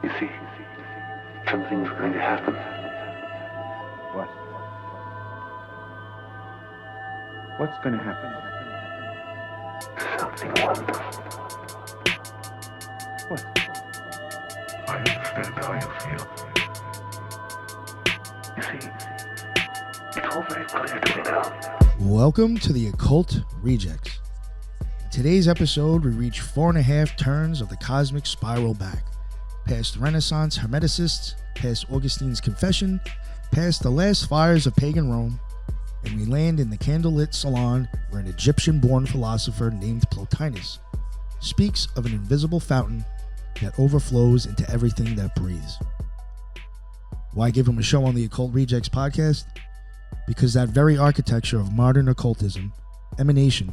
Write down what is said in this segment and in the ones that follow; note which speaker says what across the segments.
Speaker 1: You see, something's going to happen.
Speaker 2: What? What's going to happen?
Speaker 1: Something wonderful.
Speaker 2: What?
Speaker 1: I understand how you feel. You see, it's all very clear to me now.
Speaker 3: Welcome to the Occult Rejects. In today's episode, we reach 4.5 turns of the cosmic spiral back, past Renaissance Hermeticists, past Augustine's Confession, past the last fires of pagan Rome, and we land in the candlelit salon where an Egyptian-born philosopher named Plotinus speaks of an invisible fountain that overflows into everything that breathes. Why give him a show on the Occult Rejects podcast? Because that very architecture of modern occultism, emanation,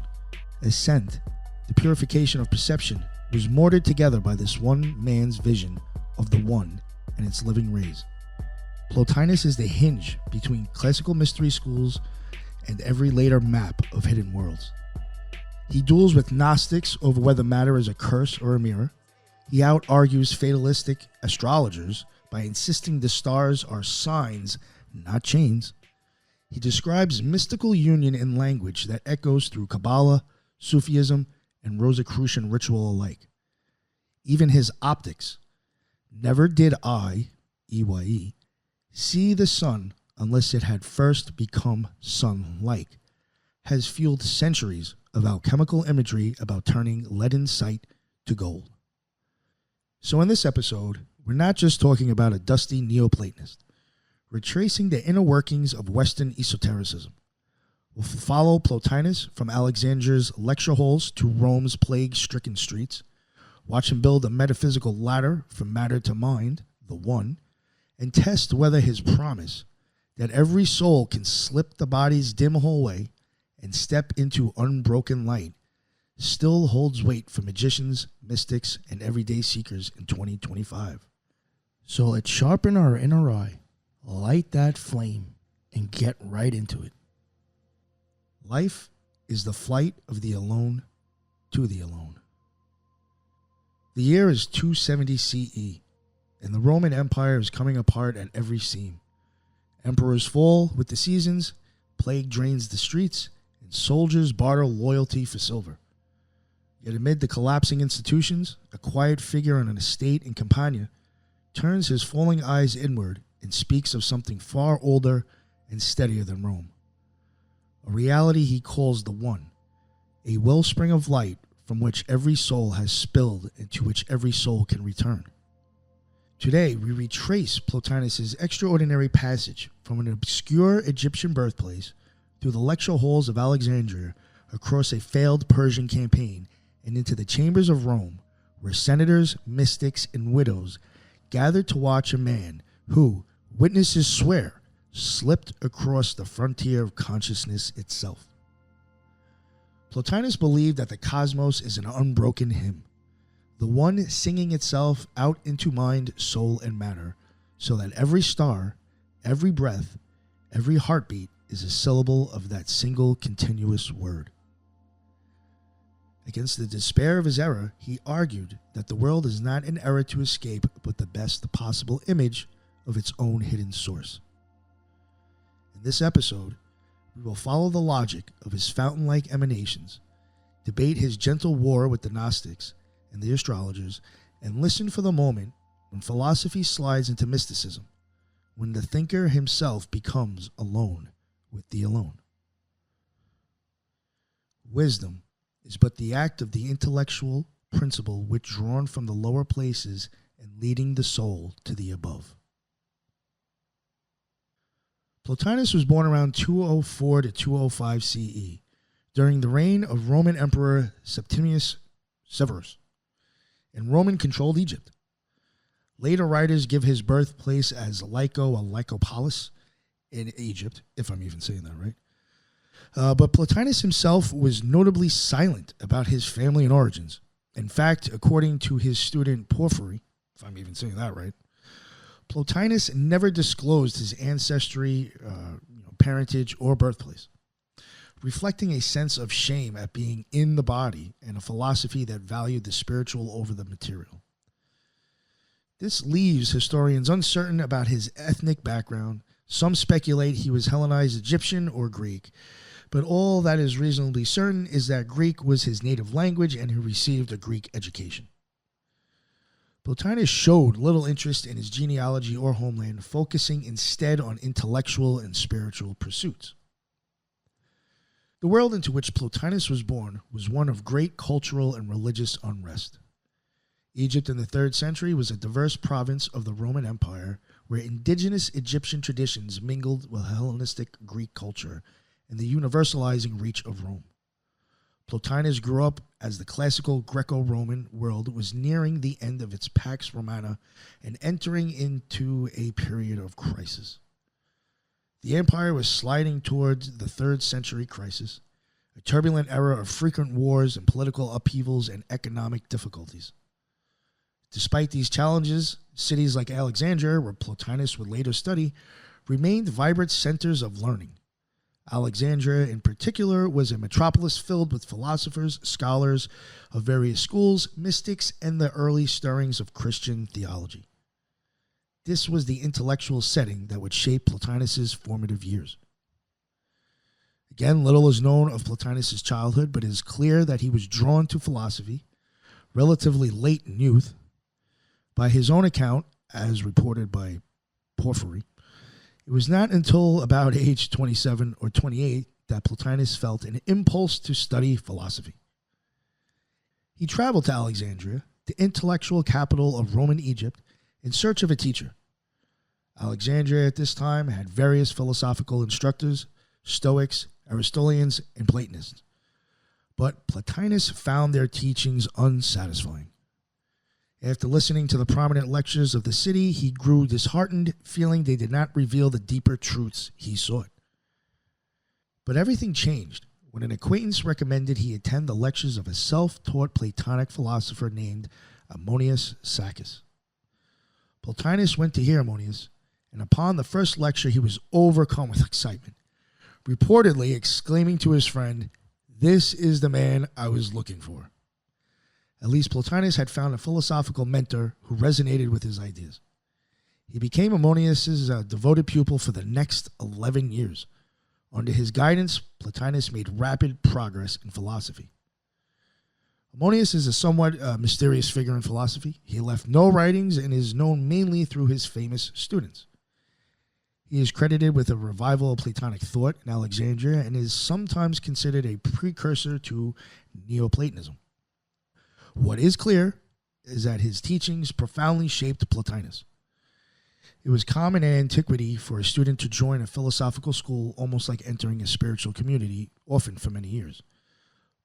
Speaker 3: ascent, the purification of perception, was mortared together by this one man's vision of the one and its living rays. Plotinus is the hinge between classical mystery schools and every later map of hidden worlds. He duels with Gnostics over whether matter is a curse or a mirror. He out-argues fatalistic astrologers by insisting the stars are signs, not chains. He describes mystical union in language that echoes through Kabbalah, Sufism, and Rosicrucian ritual alike. Even his optics, never did I, EYE, see the sun unless it had first become sun-like, has fueled centuries of alchemical imagery about turning leaden sight to gold. So in this episode, we're not just talking about a dusty Neoplatonist. We're tracing the inner workings of Western esotericism. We'll follow Plotinus from Alexandria's lecture halls to Rome's plague-stricken streets, watch him build a metaphysical ladder from matter to mind, the one, and test whether his promise that every soul can slip the body's dim hallway and step into unbroken light still holds weight for magicians, mystics, and everyday seekers in 2025. So let's sharpen our inner eye, light that flame, and get right into it. Life is the flight of the alone to the alone. The year is 270 CE, and the Roman Empire is coming apart at every seam. Emperors fall with the seasons, plague drains the streets, and soldiers barter loyalty for silver. Yet amid the collapsing institutions, a quiet figure on an estate in Campania turns his falling eyes inward and speaks of something far older and steadier than Rome. A reality he calls the One, a wellspring of light from which every soul has spilled and to which every soul can return. Today, we retrace Plotinus's extraordinary passage from an obscure Egyptian birthplace through the lecture halls of Alexandria, across a failed Persian campaign, and into the chambers of Rome, where senators, mystics, and widows gathered to watch a man who, witnesses swear, slipped across the frontier of consciousness itself. Plotinus believed that the cosmos is an unbroken hymn, the one singing itself out into mind, soul, and matter, so that every star, every breath, every heartbeat is a syllable of that single continuous word. Against the despair of his era, he argued that the world is not an era to escape, but the best possible image of its own hidden source. In this episode, we will follow the logic of his fountain-like emanations, debate his gentle war with the Gnostics and the astrologers, and listen for the moment when philosophy slides into mysticism, when the thinker himself becomes alone with the alone. Wisdom is but the act of the intellectual principle withdrawn from the lower places and leading the soul to the above. Plotinus was born around 204 to 205 CE, during the reign of Roman Emperor Septimius Severus, and Roman-controlled Egypt. Later writers give his birthplace as Lyco or Lycopolis in Egypt, if I'm even saying that right. But Plotinus himself was notably silent about his family and origins. In fact, according to his student Porphyry, if I'm even saying that right, Plotinus never disclosed his ancestry, parentage, or birthplace, reflecting a sense of shame at being in the body and a philosophy that valued the spiritual over the material. This leaves historians uncertain about his ethnic background. Some speculate he was Hellenized Egyptian or Greek, but all that is reasonably certain is that Greek was his native language and he received a Greek education. Plotinus showed little interest in his genealogy or homeland, focusing instead on intellectual and spiritual pursuits. The world into which Plotinus was born was one of great cultural and religious unrest. Egypt in the 3rd century was a diverse province of the Roman Empire where indigenous Egyptian traditions mingled with Hellenistic Greek culture and the universalizing reach of Rome. Plotinus grew up as the classical Greco-Roman world was nearing the end of its Pax Romana and entering into a period of crisis. The empire was sliding towards the 3rd century crisis, a turbulent era of frequent wars and political upheavals and economic difficulties. Despite these challenges, cities like Alexandria, where Plotinus would later study, remained vibrant centers of learning. Alexandria, in particular, was a metropolis filled with philosophers, scholars of various schools, mystics, and the early stirrings of Christian theology. This was the intellectual setting that would shape Plotinus's formative years. Again, little is known of Plotinus's childhood, but it is clear that he was drawn to philosophy relatively late in youth. By his own account, as reported by Porphyry, it was not until about age 27 or 28 that Plotinus felt an impulse to study philosophy. He traveled to Alexandria, the intellectual capital of Roman Egypt, in search of a teacher. Alexandria at this time had various philosophical instructors, Stoics, Aristotelians, and Platonists. But Plotinus found their teachings unsatisfying. After listening to the prominent lectures of the city, he grew disheartened, feeling they did not reveal the deeper truths he sought. But everything changed when an acquaintance recommended he attend the lectures of a self-taught Platonic philosopher named Ammonius Saccas. Plotinus went to hear Ammonius, and upon the first lecture he was overcome with excitement, reportedly exclaiming to his friend, "This is the man I was looking for." At least Plotinus had found a philosophical mentor who resonated with his ideas. He became Ammonius's devoted pupil for the next 11 years. Under his guidance, Plotinus made rapid progress in philosophy. Ammonius is a somewhat mysterious figure in philosophy. He left no writings and is known mainly through his famous students. He is credited with a revival of Platonic thought in Alexandria and is sometimes considered a precursor to Neoplatonism. What is clear is that his teachings profoundly shaped Plotinus. It was common in antiquity for a student to join a philosophical school almost like entering a spiritual community, often for many years.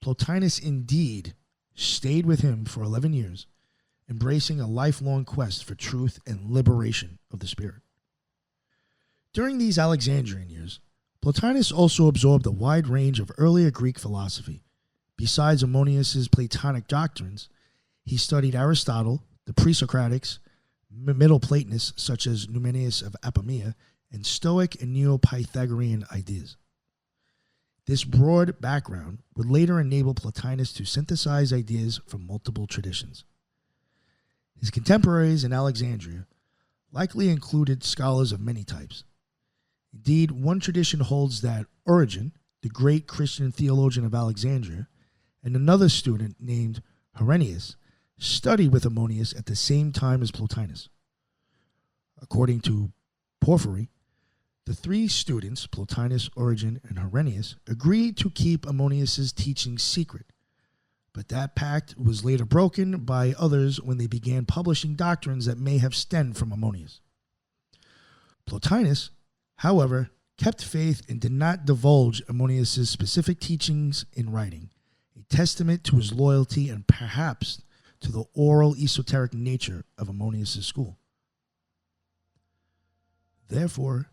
Speaker 3: Plotinus indeed stayed with him for 11 years, embracing a lifelong quest for truth and liberation of the spirit. During these Alexandrian years, Plotinus also absorbed a wide range of earlier Greek philosophy. Besides Ammonius's Platonic doctrines, he studied Aristotle, the pre-Socratics, Middle Platonists such as Numenius of Apamea, and Stoic and Neo-Pythagorean ideas. This broad background would later enable Plotinus to synthesize ideas from multiple traditions. His contemporaries in Alexandria likely included scholars of many types. Indeed, one tradition holds that Origen, the great Christian theologian of Alexandria, and another student named Henosis studied with Ammonius at the same time as Plotinus. According to Porphyry, the three students, Plotinus, Origen, and Henosis, agreed to keep Ammonius's teachings secret, but that pact was later broken by others when they began publishing doctrines that may have stemmed from Ammonius. Plotinus, however, kept faith and did not divulge Ammonius's specific teachings in writing, a testament to his loyalty and perhaps to the oral esoteric nature of Ammonius's school. Therefore,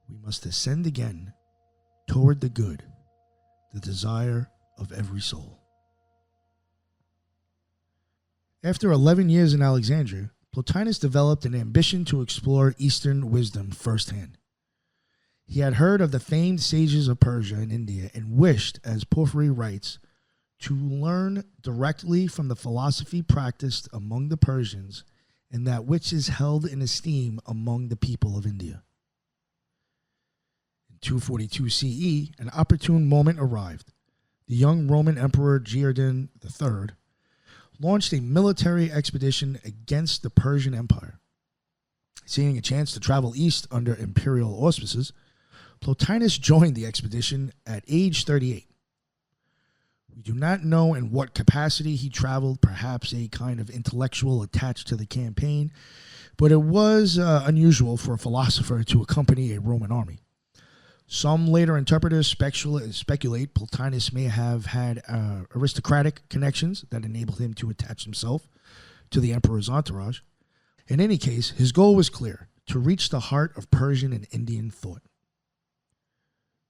Speaker 3: we must ascend again toward the good, the desire of every soul. After 11 years in Alexandria, Plotinus developed an ambition to explore Eastern wisdom firsthand. He had heard of the famed sages of Persia and India and wished, as Porphyry writes, to learn directly from the philosophy practiced among the Persians and that which is held in esteem among the people of India. In 242 CE, an opportune moment arrived. The young Roman Emperor Giordano III launched a military expedition against the Persian Empire. Seeing a chance to travel east under imperial auspices, Plotinus joined the expedition at age 38. We do not know in what capacity he traveled, perhaps a kind of intellectual attached to the campaign, but it was unusual for a philosopher to accompany a Roman army. Some later interpreters speculate Plotinus may have had aristocratic connections that enabled him to attach himself to the emperor's entourage. In any case, his goal was clear: to reach the heart of Persian and Indian thought.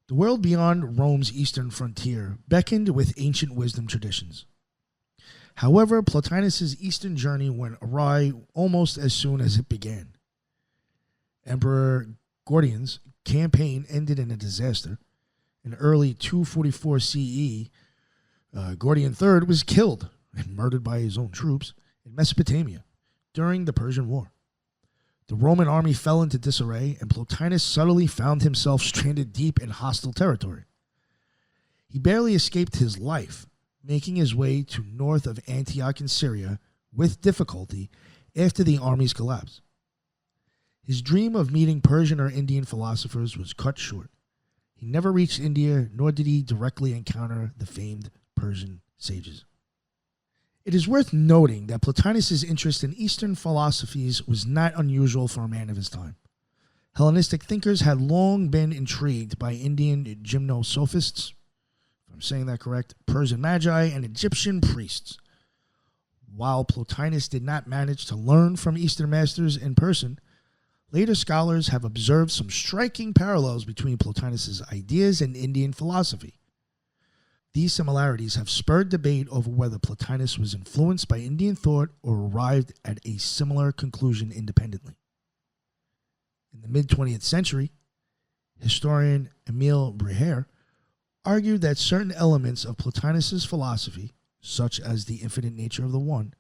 Speaker 3: The world beyond Rome's eastern frontier beckoned with ancient wisdom traditions. However, Plotinus's eastern journey went awry almost as soon as it began. Emperor Gordian's campaign ended in a disaster. In early 244 CE, Gordian III was killed and murdered by his own troops in Mesopotamia during the Persian War. The Roman army fell into disarray, and Plotinus suddenly found himself stranded deep in hostile territory. He barely escaped his life, making his way to north of Antioch in Syria with difficulty after the army's collapse. His dream of meeting Persian or Indian philosophers was cut short. He never reached India, nor did he directly encounter the famed Persian sages. It is worth noting that Plotinus' interest in Eastern philosophies was not unusual for a man of his time. Hellenistic thinkers had long been intrigued by Indian gymnosophists, if I'm saying that correct, Persian magi, and Egyptian priests. While Plotinus did not manage to learn from Eastern masters in person, later scholars have observed some striking parallels between Plotinus' ideas and Indian philosophy. These similarities have spurred debate over whether Plotinus was influenced by Indian thought or arrived at a similar conclusion independently. In the mid-20th century, historian Emile Breher argued that certain elements of Plotinus' philosophy, such as the infinite nature of the one,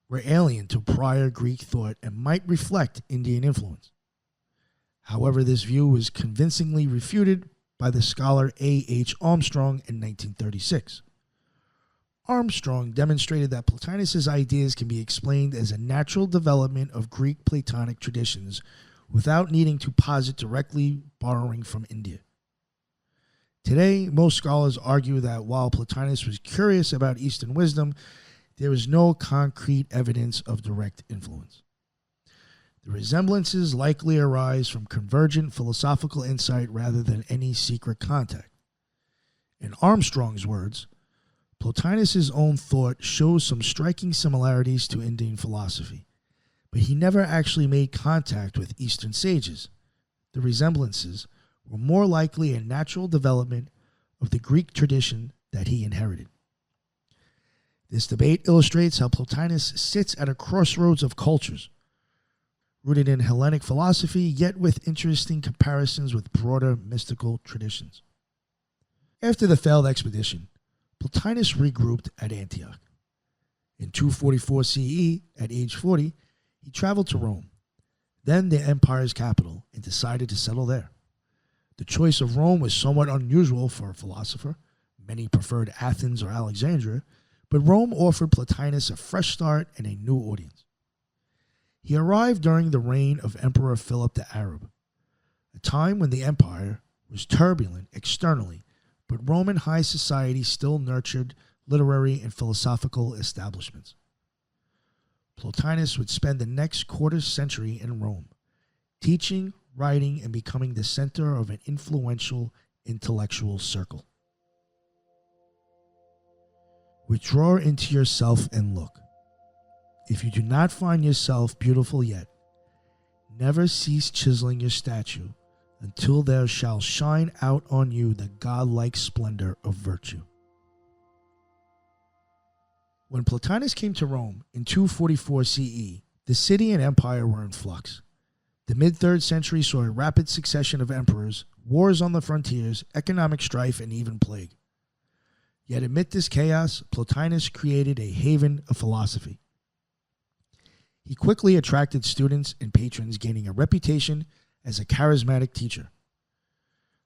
Speaker 3: were alien to prior Greek thought and might reflect Indian influence. However, this view was convincingly refuted by the scholar A.H. Armstrong in 1936. Armstrong demonstrated that Plotinus' ideas can be explained as a natural development of Greek Platonic traditions without needing to posit directly borrowing from India. Today, most scholars argue that while Plotinus was curious about Eastern wisdom, there is no concrete evidence of direct influence. The resemblances likely arise from convergent philosophical insight rather than any secret contact. In Armstrong's words, Plotinus' own thought shows some striking similarities to Indian philosophy, but he never actually made contact with Eastern sages. The resemblances were more likely a natural development of the Greek tradition that he inherited. This debate illustrates how Plotinus sits at a crossroads of cultures, rooted in Hellenic philosophy, yet with interesting comparisons with broader mystical traditions. After the failed expedition, Plotinus regrouped at Antioch. In 244 CE, at age 40, he traveled to Rome, then the empire's capital, and decided to settle there. The choice of Rome was somewhat unusual for a philosopher. Many preferred Athens or Alexandria, but Rome offered Plotinus a fresh start and a new audience. He arrived during the reign of Emperor Philip the Arab, a time when the empire was turbulent externally, but Roman high society still nurtured literary and philosophical establishments. Plotinus would spend the next quarter century in Rome, teaching, writing, and becoming the center of an influential intellectual circle. Withdraw into yourself and look. If you do not find yourself beautiful yet, never cease chiseling your statue until there shall shine out on you the godlike splendor of virtue. When Plotinus came to Rome in 244 CE, the city and empire were in flux. The mid-3rd century saw a rapid succession of emperors, wars on the frontiers, economic strife, and even plague. Yet amid this chaos, Plotinus created a haven of philosophy. He quickly attracted students and patrons, gaining a reputation as a charismatic teacher.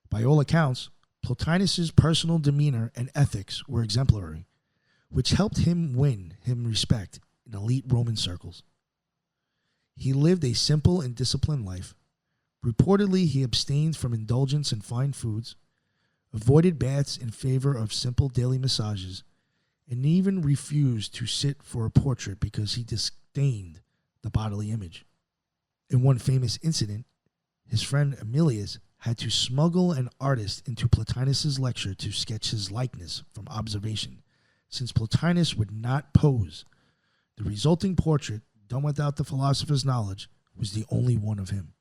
Speaker 3: By all accounts, Plotinus's personal demeanor and ethics were exemplary, which helped him win him respect in elite Roman circles. He lived a simple and disciplined life. Reportedly, he abstained from indulgence and fine foods, avoided baths in favor of simple daily massages, and even refused to sit for a portrait because he disdained the bodily image. In one famous incident, his friend Emilius had to smuggle an artist into Plotinus's lecture to sketch his likeness from observation, since Plotinus would not pose. The resulting portrait, done without the philosopher's knowledge, was the only one of him.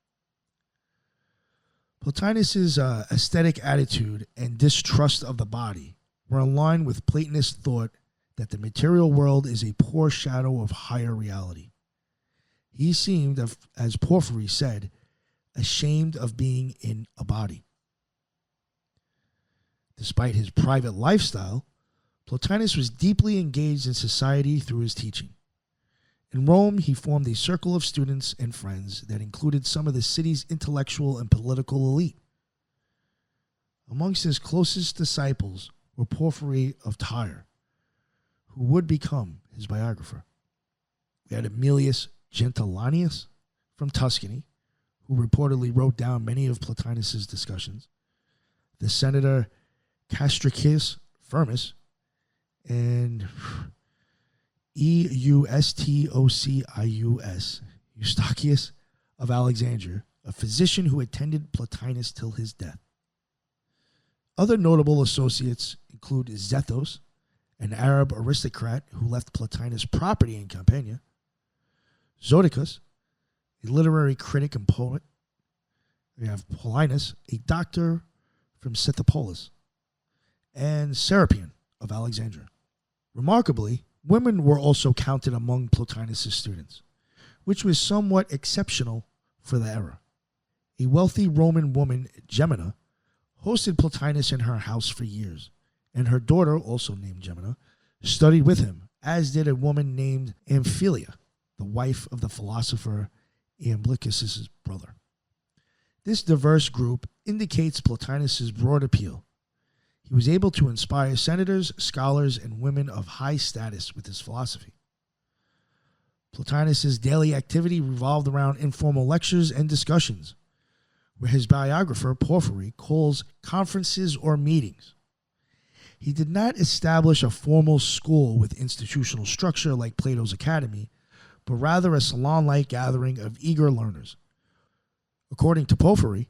Speaker 3: Plotinus's aesthetic attitude and distrust of the body were in line with Platonist thought that the material world is a poor shadow of higher reality. He seemed, as Porphyry said, ashamed of being in a body. Despite his private lifestyle, Plotinus was deeply engaged in society through his teaching. In Rome, he formed a circle of students and friends that included some of the city's intellectual and political elite. Amongst his closest disciples were Porphyry of Tyre, who would become his biographer. We had Aemilius Gentilanus from Tuscany, who reportedly wrote down many of Plotinus's discussions, the senator Castricius Firmus, and Eustochius of Alexandria, a physician who attended Plotinus till his death. Other notable associates include Zethos, an Arab aristocrat who left Plotinus property in Campania, Zodicus, a literary critic and poet. We have Paulinus, a doctor from Scythopolis, and Serapion of Alexandria. Remarkably, women were also counted among Plotinus' students, which was somewhat exceptional for the era. A wealthy Roman woman, Gemina, hosted Plotinus in her house for years, and her daughter, also named Gemina, studied with him, as did a woman named Amphilia, the wife of the philosopher Iamblichus' brother. This diverse group indicates Plotinus' broad appeal. He was able to inspire senators, scholars, and women of high status with his philosophy. Plotinus' daily activity revolved around informal lectures and discussions, where his biographer, Porphyry, calls conferences or meetings. He did not establish a formal school with institutional structure like Plato's Academy, but rather a salon-like gathering of eager learners. According to Porphyry,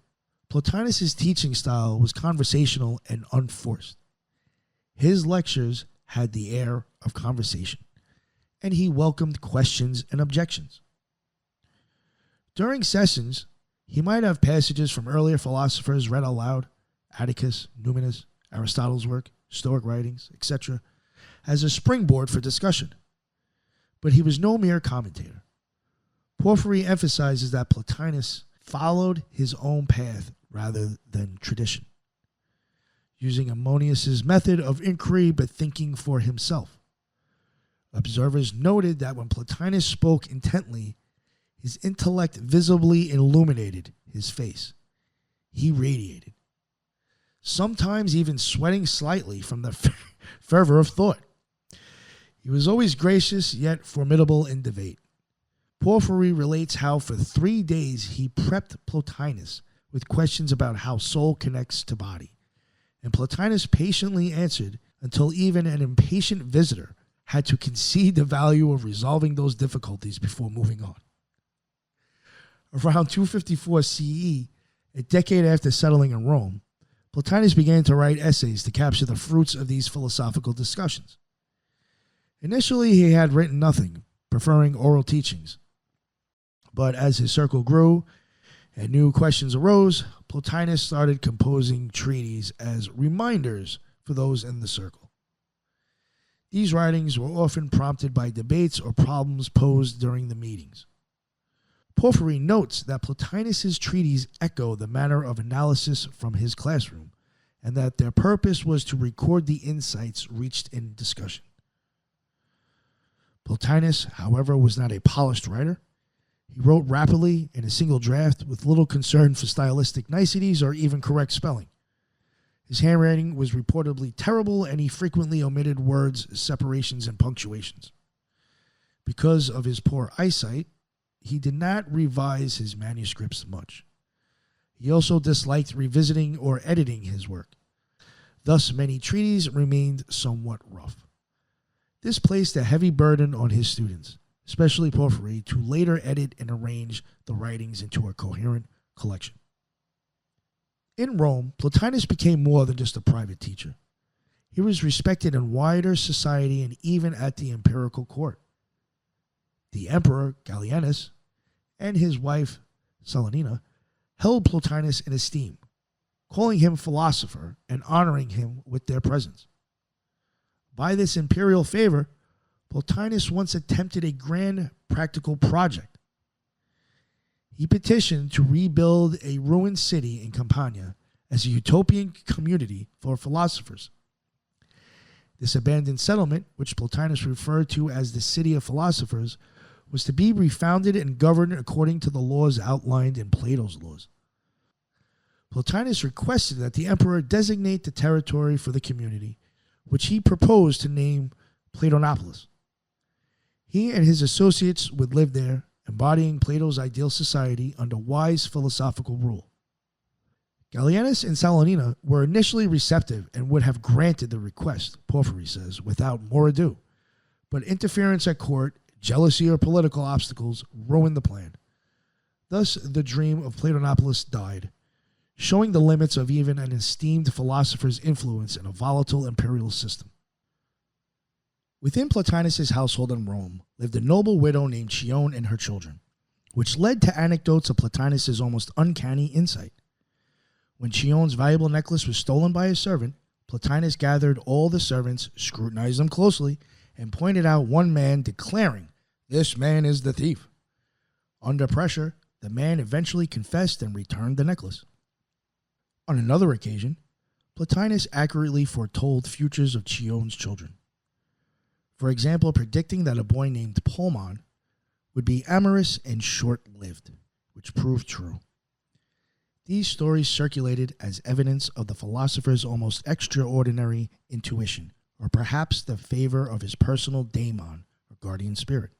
Speaker 3: Plotinus' teaching style was conversational and unforced. His lectures had the air of conversation, and he welcomed questions and objections. During sessions, he might have passages from earlier philosophers read aloud, Atticus, Numanus, Aristotle's work, Stoic writings, etc., as a springboard for discussion. But he was no mere commentator. Porphyry emphasizes that Plotinus followed his own path rather than tradition, using Ammonius's method of inquiry but thinking for himself. Observers noted that when Plotinus spoke intently, his intellect visibly illuminated his face. He radiated, sometimes even sweating slightly from the fervor of thought. He was always gracious yet formidable in debate. Porphyry relates how for 3 days he prepped Plotinus with questions about how soul connects to body, and Plotinus patiently answered until even an impatient visitor had to concede the value of resolving those difficulties before moving on. Around 254 CE, a decade after settling in Rome, Plotinus began to write essays to capture the fruits of these philosophical discussions. Initially, he had written nothing, preferring oral teachings. But as his circle grew and new questions arose, Plotinus started composing treatises as reminders for those in the circle. These writings were often prompted by debates or problems posed during the meetings. Porphyry notes that Plotinus's treatises echo the manner of analysis from his classroom, and that their purpose was to record the insights reached in discussion. Plotinus, however, was not a polished writer. He wrote rapidly in a single draft with little concern for stylistic niceties or even correct spelling. His handwriting was reportedly terrible, and he frequently omitted words, separations, and punctuations. Because of his poor eyesight, he did not revise his manuscripts much. He also disliked revisiting or editing his work. Thus, many treatises remained somewhat rough. This placed a heavy burden on his students, especially Porphyry, to later edit and arrange the writings into a coherent collection. In Rome, Plotinus became more than just a private teacher. He was respected in wider society and even at the imperial court. The emperor, Gallienus, and his wife, Salonina, held Plotinus in esteem, calling him philosopher and honoring him with their presence. By this imperial favor, Plotinus once attempted a grand practical project. He petitioned to rebuild a ruined city in Campania as a utopian community for philosophers. This abandoned settlement, which Plotinus referred to as the City of Philosophers, was to be refounded and governed according to the laws outlined in Plato's laws. Plotinus requested that the emperor designate the territory for the community, which he proposed to name Platonopolis. He and his associates would live there, embodying Plato's ideal society under wise philosophical rule. Gallienus and Salonina were initially receptive and would have granted the request, Porphyry says, without more ado. But interference at court, jealousy, or political obstacles ruined the plan. Thus, the dream of Platonopolis died, showing the limits of even an esteemed philosopher's influence in a volatile imperial system. Within Plotinus' household in Rome lived a noble widow named Chione and her children, which led to anecdotes of Plotinus' almost uncanny insight. When Chione's valuable necklace was stolen by a servant, Plotinus gathered all the servants, scrutinized them closely, and pointed out one man, declaring, "This man is the thief." Under pressure, the man eventually confessed and returned the necklace. On another occasion, Plotinus accurately foretold futures of Chione's children. For example, predicting that a boy named Polmon would be amorous and short-lived, which proved true. These stories circulated as evidence of the philosopher's almost extraordinary intuition, or perhaps the favor of his personal daemon, or guardian spirit.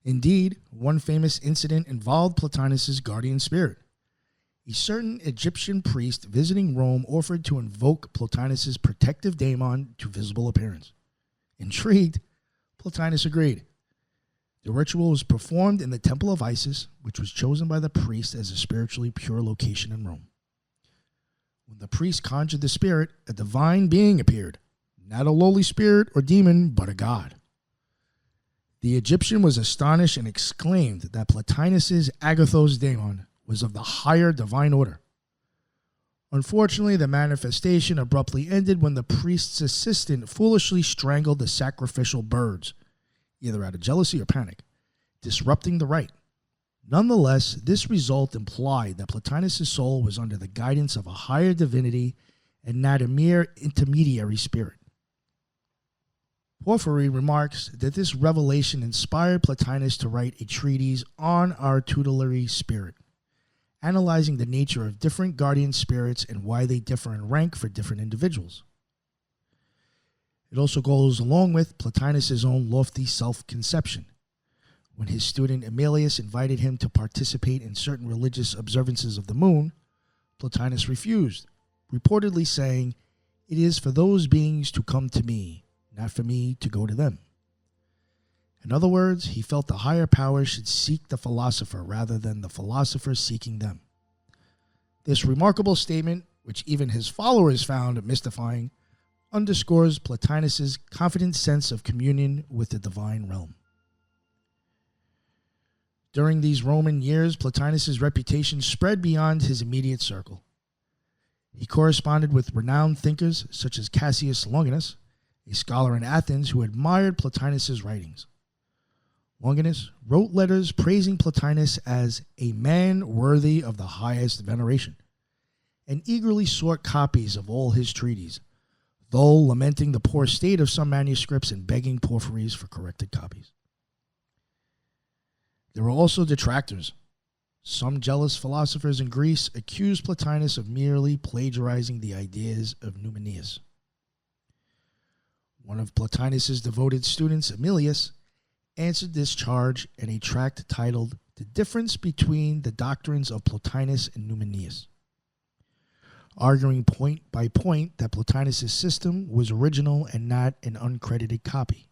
Speaker 3: Indeed, one famous incident involved Plotinus' guardian spirit. A certain Egyptian priest visiting Rome offered to invoke Plotinus' protective daemon to visible appearance. Intrigued, Plotinus agreed. The ritual was performed in the Temple of Isis, which was chosen by the priest as a spiritually pure location in Rome. When the priest conjured the spirit, a divine being appeared, not a lowly spirit or demon, but a god. The Egyptian was astonished and exclaimed that Plotinus' agathos daemon was of the higher divine order. Unfortunately, the manifestation abruptly ended when the priest's assistant foolishly strangled the sacrificial birds, either out of jealousy or panic, disrupting the rite. Nonetheless, this result implied that Plotinus' soul was under the guidance of a higher divinity and not a mere intermediary spirit. Porphyry remarks that this revelation inspired Plotinus to write a treatise on our tutelary spirit, analyzing the nature of different guardian spirits and why they differ in rank for different individuals. It also goes along with Plotinus' own lofty self-conception. When his student Emilius invited him to participate in certain religious observances of the moon, Plotinus refused, reportedly saying, "It is for those beings to come to me, not for me to go to them." In other words, he felt the higher powers should seek the philosopher rather than the philosopher seeking them. This remarkable statement, which even his followers found mystifying, underscores Plotinus' confident sense of communion with the divine realm. During these Roman years, Plotinus' reputation spread beyond his immediate circle. He corresponded with renowned thinkers such as Cassius Longinus, a scholar in Athens who admired Plotinus' writings. Longinus wrote letters praising Plotinus as a man worthy of the highest veneration, and eagerly sought copies of all his treatises, Stoll lamenting the poor state of some manuscripts and begging Porphyries for corrected copies. There were also detractors. Some jealous philosophers in Greece accused Plotinus of merely plagiarizing the ideas of Numenius. One of Plotinus's devoted students, Emilius, answered this charge in a tract titled The Difference Between the Doctrines of Plotinus and Numenius, arguing point by point that Plotinus's system was original and not an uncredited copy.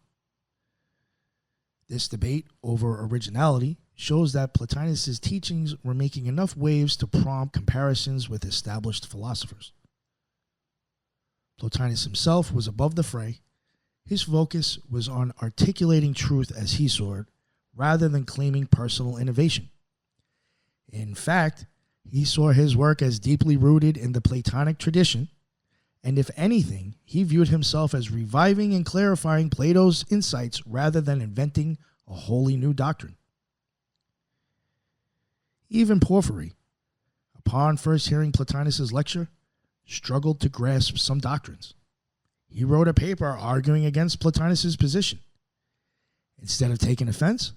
Speaker 3: This debate over originality shows that Plotinus's teachings were making enough waves to prompt comparisons with established philosophers. Plotinus himself was above the fray. His focus was on articulating truth as he saw it, rather than claiming personal innovation. In fact, he saw his work as deeply rooted in the Platonic tradition, and if anything, he viewed himself as reviving and clarifying Plato's insights rather than inventing a wholly new doctrine. Even Porphyry, upon first hearing Plotinus's lecture, struggled to grasp some doctrines. He wrote a paper arguing against Plotinus's position. Instead of taking offense,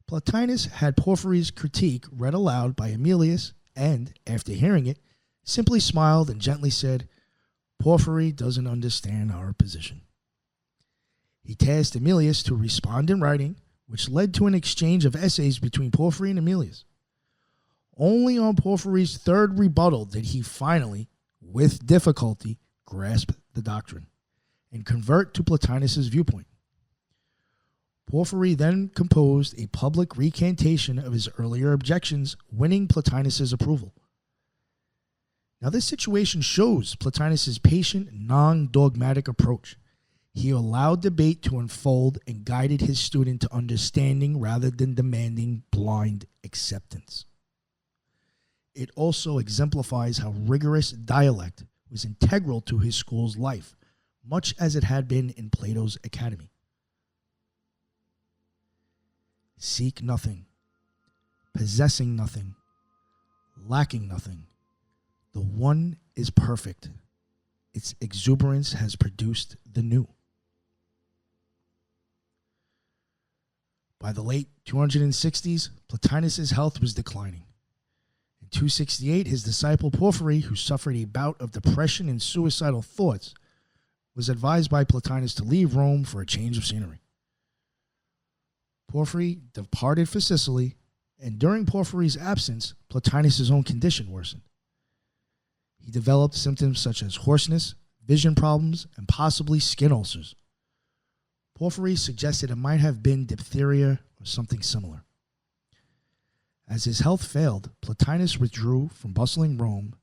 Speaker 3: Plotinus had Porphyry's critique read aloud by Emilius and, after hearing it, simply smiled and gently said, "Porphyry doesn't understand our position." He tasked Emilius to respond in writing, which led to an exchange of essays between Porphyry and Emilius. Only on Porphyry's third rebuttal did he finally, with difficulty, grasp the doctrine and convert to Plotinus's viewpoint. Porphyry then composed a public recantation of his earlier objections, winning Plotinus's approval. Now, this situation shows Plotinus's patient, non-dogmatic approach. He allowed debate to unfold and guided his student to understanding rather than demanding blind acceptance. It also exemplifies how rigorous dialect was integral to his school's life, much as it had been in Plato's academy. Seek nothing, possessing nothing, lacking nothing. The one is perfect. Its exuberance has produced the new. By the late 260s, Plotinus's health was declining. In 268, his disciple Porphyry, who suffered a bout of depression and suicidal thoughts, was advised by Plotinus to leave Rome for a change of scenery. Porphyry departed for Sicily, and during Porphyry's absence, Plotinus's own condition worsened. He developed symptoms such as hoarseness, vision problems, and possibly skin ulcers. Porphyry suggested it might have been diphtheria or something similar. As his health failed, Plotinus withdrew from bustling Rome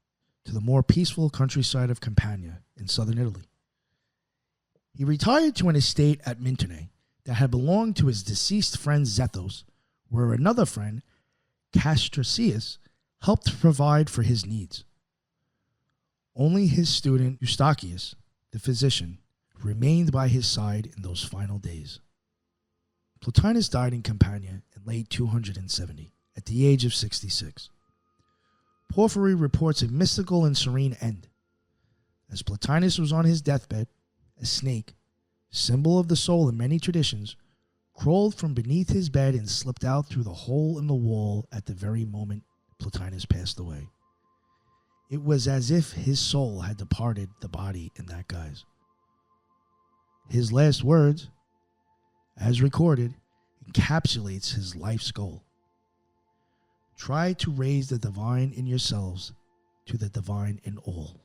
Speaker 3: to the more peaceful countryside of Campania in southern Italy. He retired to an estate at Mintone that had belonged to his deceased friend Zethos, where another friend, Castricius, helped to provide for his needs. Only his student Eustachius, the physician, remained by his side in those final days. Plotinus died in Campania in late 270, at the age of 66. Porphyry reports a mystical and serene end. As Plotinus was on his deathbed, a snake, symbol of the soul in many traditions, crawled from beneath his bed and slipped out through the hole in the wall at the very moment Plotinus passed away. It was as if his soul had departed the body in that guise. His last words, as recorded, encapsulates his life's goal. Try to raise the divine in yourselves to the divine in all.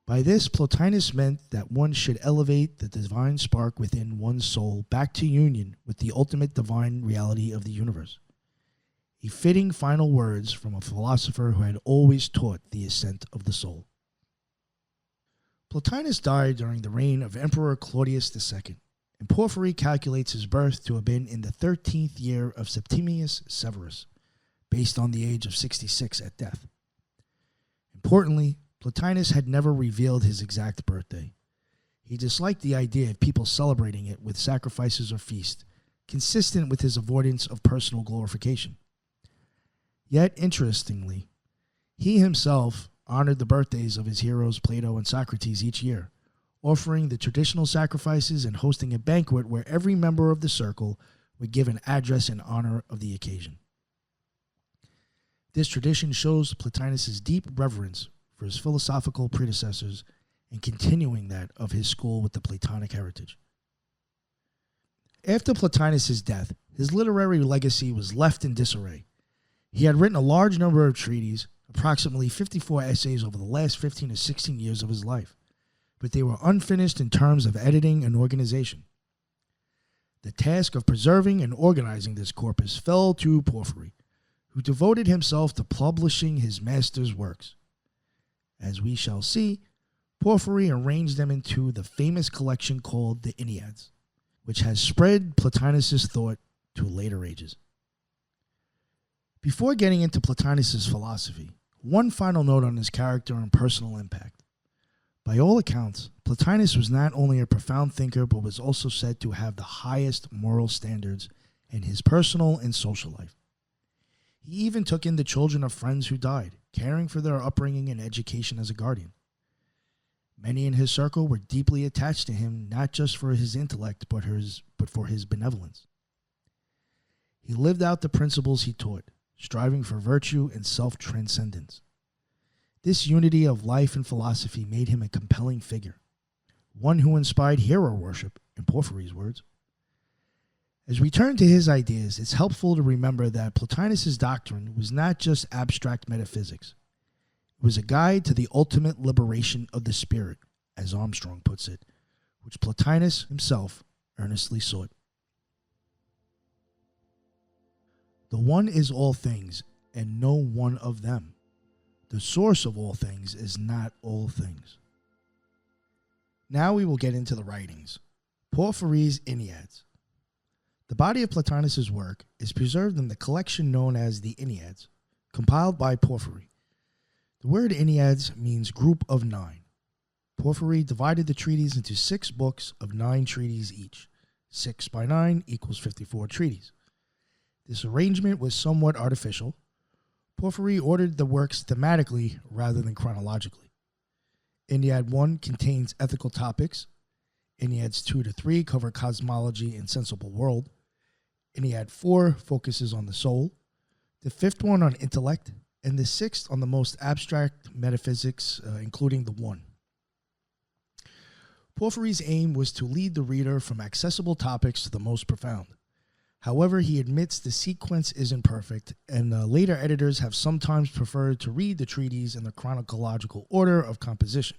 Speaker 3: By this, Plotinus meant that one should elevate the divine spark within one's soul back to union with the ultimate divine reality of the universe. A fitting final words from a philosopher who had always taught the ascent of the soul. Plotinus died during the reign of Emperor Claudius II, and Porphyry calculates his birth to have been in the 13th year of Septimius Severus, based on the age of 66 at death. Importantly, Plotinus had never revealed his exact birthday. He disliked the idea of people celebrating it with sacrifices or feasts, consistent with his avoidance of personal glorification. Yet, interestingly, he himself honored the birthdays of his heroes Plato and Socrates each year, offering the traditional sacrifices and hosting a banquet where every member of the circle would give an address in honor of the occasion. This tradition shows Plotinus' deep reverence for his philosophical predecessors and continuing that of his school with the Platonic heritage. After Plotinus' death, his literary legacy was left in disarray. He had written a large number of treatises, approximately 54 essays over the last 15 to 16 years of his life, but they were unfinished in terms of editing and organization. The task of preserving and organizing this corpus fell to Porphyry, who devoted himself to publishing his master's works. As we shall see, Porphyry arranged them into the famous collection called the Enneads, which has spread Plotinus' thought to later ages. Before getting into Plotinus' philosophy, one final note on his character and personal impact. By all accounts, Plotinus was not only a profound thinker, but was also said to have the highest moral standards in his personal and social life. He even took in the children of friends who died, caring for their upbringing and education as a guardian. Many in his circle were deeply attached to him, not just for his intellect, but for his benevolence. He lived out the principles he taught, striving for virtue and self-transcendence. This unity of life and philosophy made him a compelling figure, one who inspired hero worship, in Porphyry's words. As we turn to his ideas, it's helpful to remember that Plotinus' doctrine was not just abstract metaphysics. It was a guide to the ultimate liberation of the spirit, as Armstrong puts it, which Plotinus himself earnestly sought. The one is all things, and no one of them. The source of all things is not all things. Now we will get into the writings. Porphyry's Enneads. The body of Plotinus' work is preserved in the collection known as the Enneads, compiled by Porphyry. The word Enneads means group of 9. Porphyry divided the treatise into 6 books of 9 treatises each. 6 by 9 equals 54 treatises. This arrangement was somewhat artificial. Porphyry ordered the works thematically rather than chronologically. Ennead 1 contains ethical topics. Enneads 2 to 3 cover cosmology and sensible world. Ennead 4 focuses on the soul. The 5th one on intellect, and the 6th on the most abstract metaphysics, including the One. Porphyry's aim was to lead the reader from accessible topics to the most profound. However, he admits the sequence isn't perfect, and later editors have sometimes preferred to read the treatise in the chronological order of composition.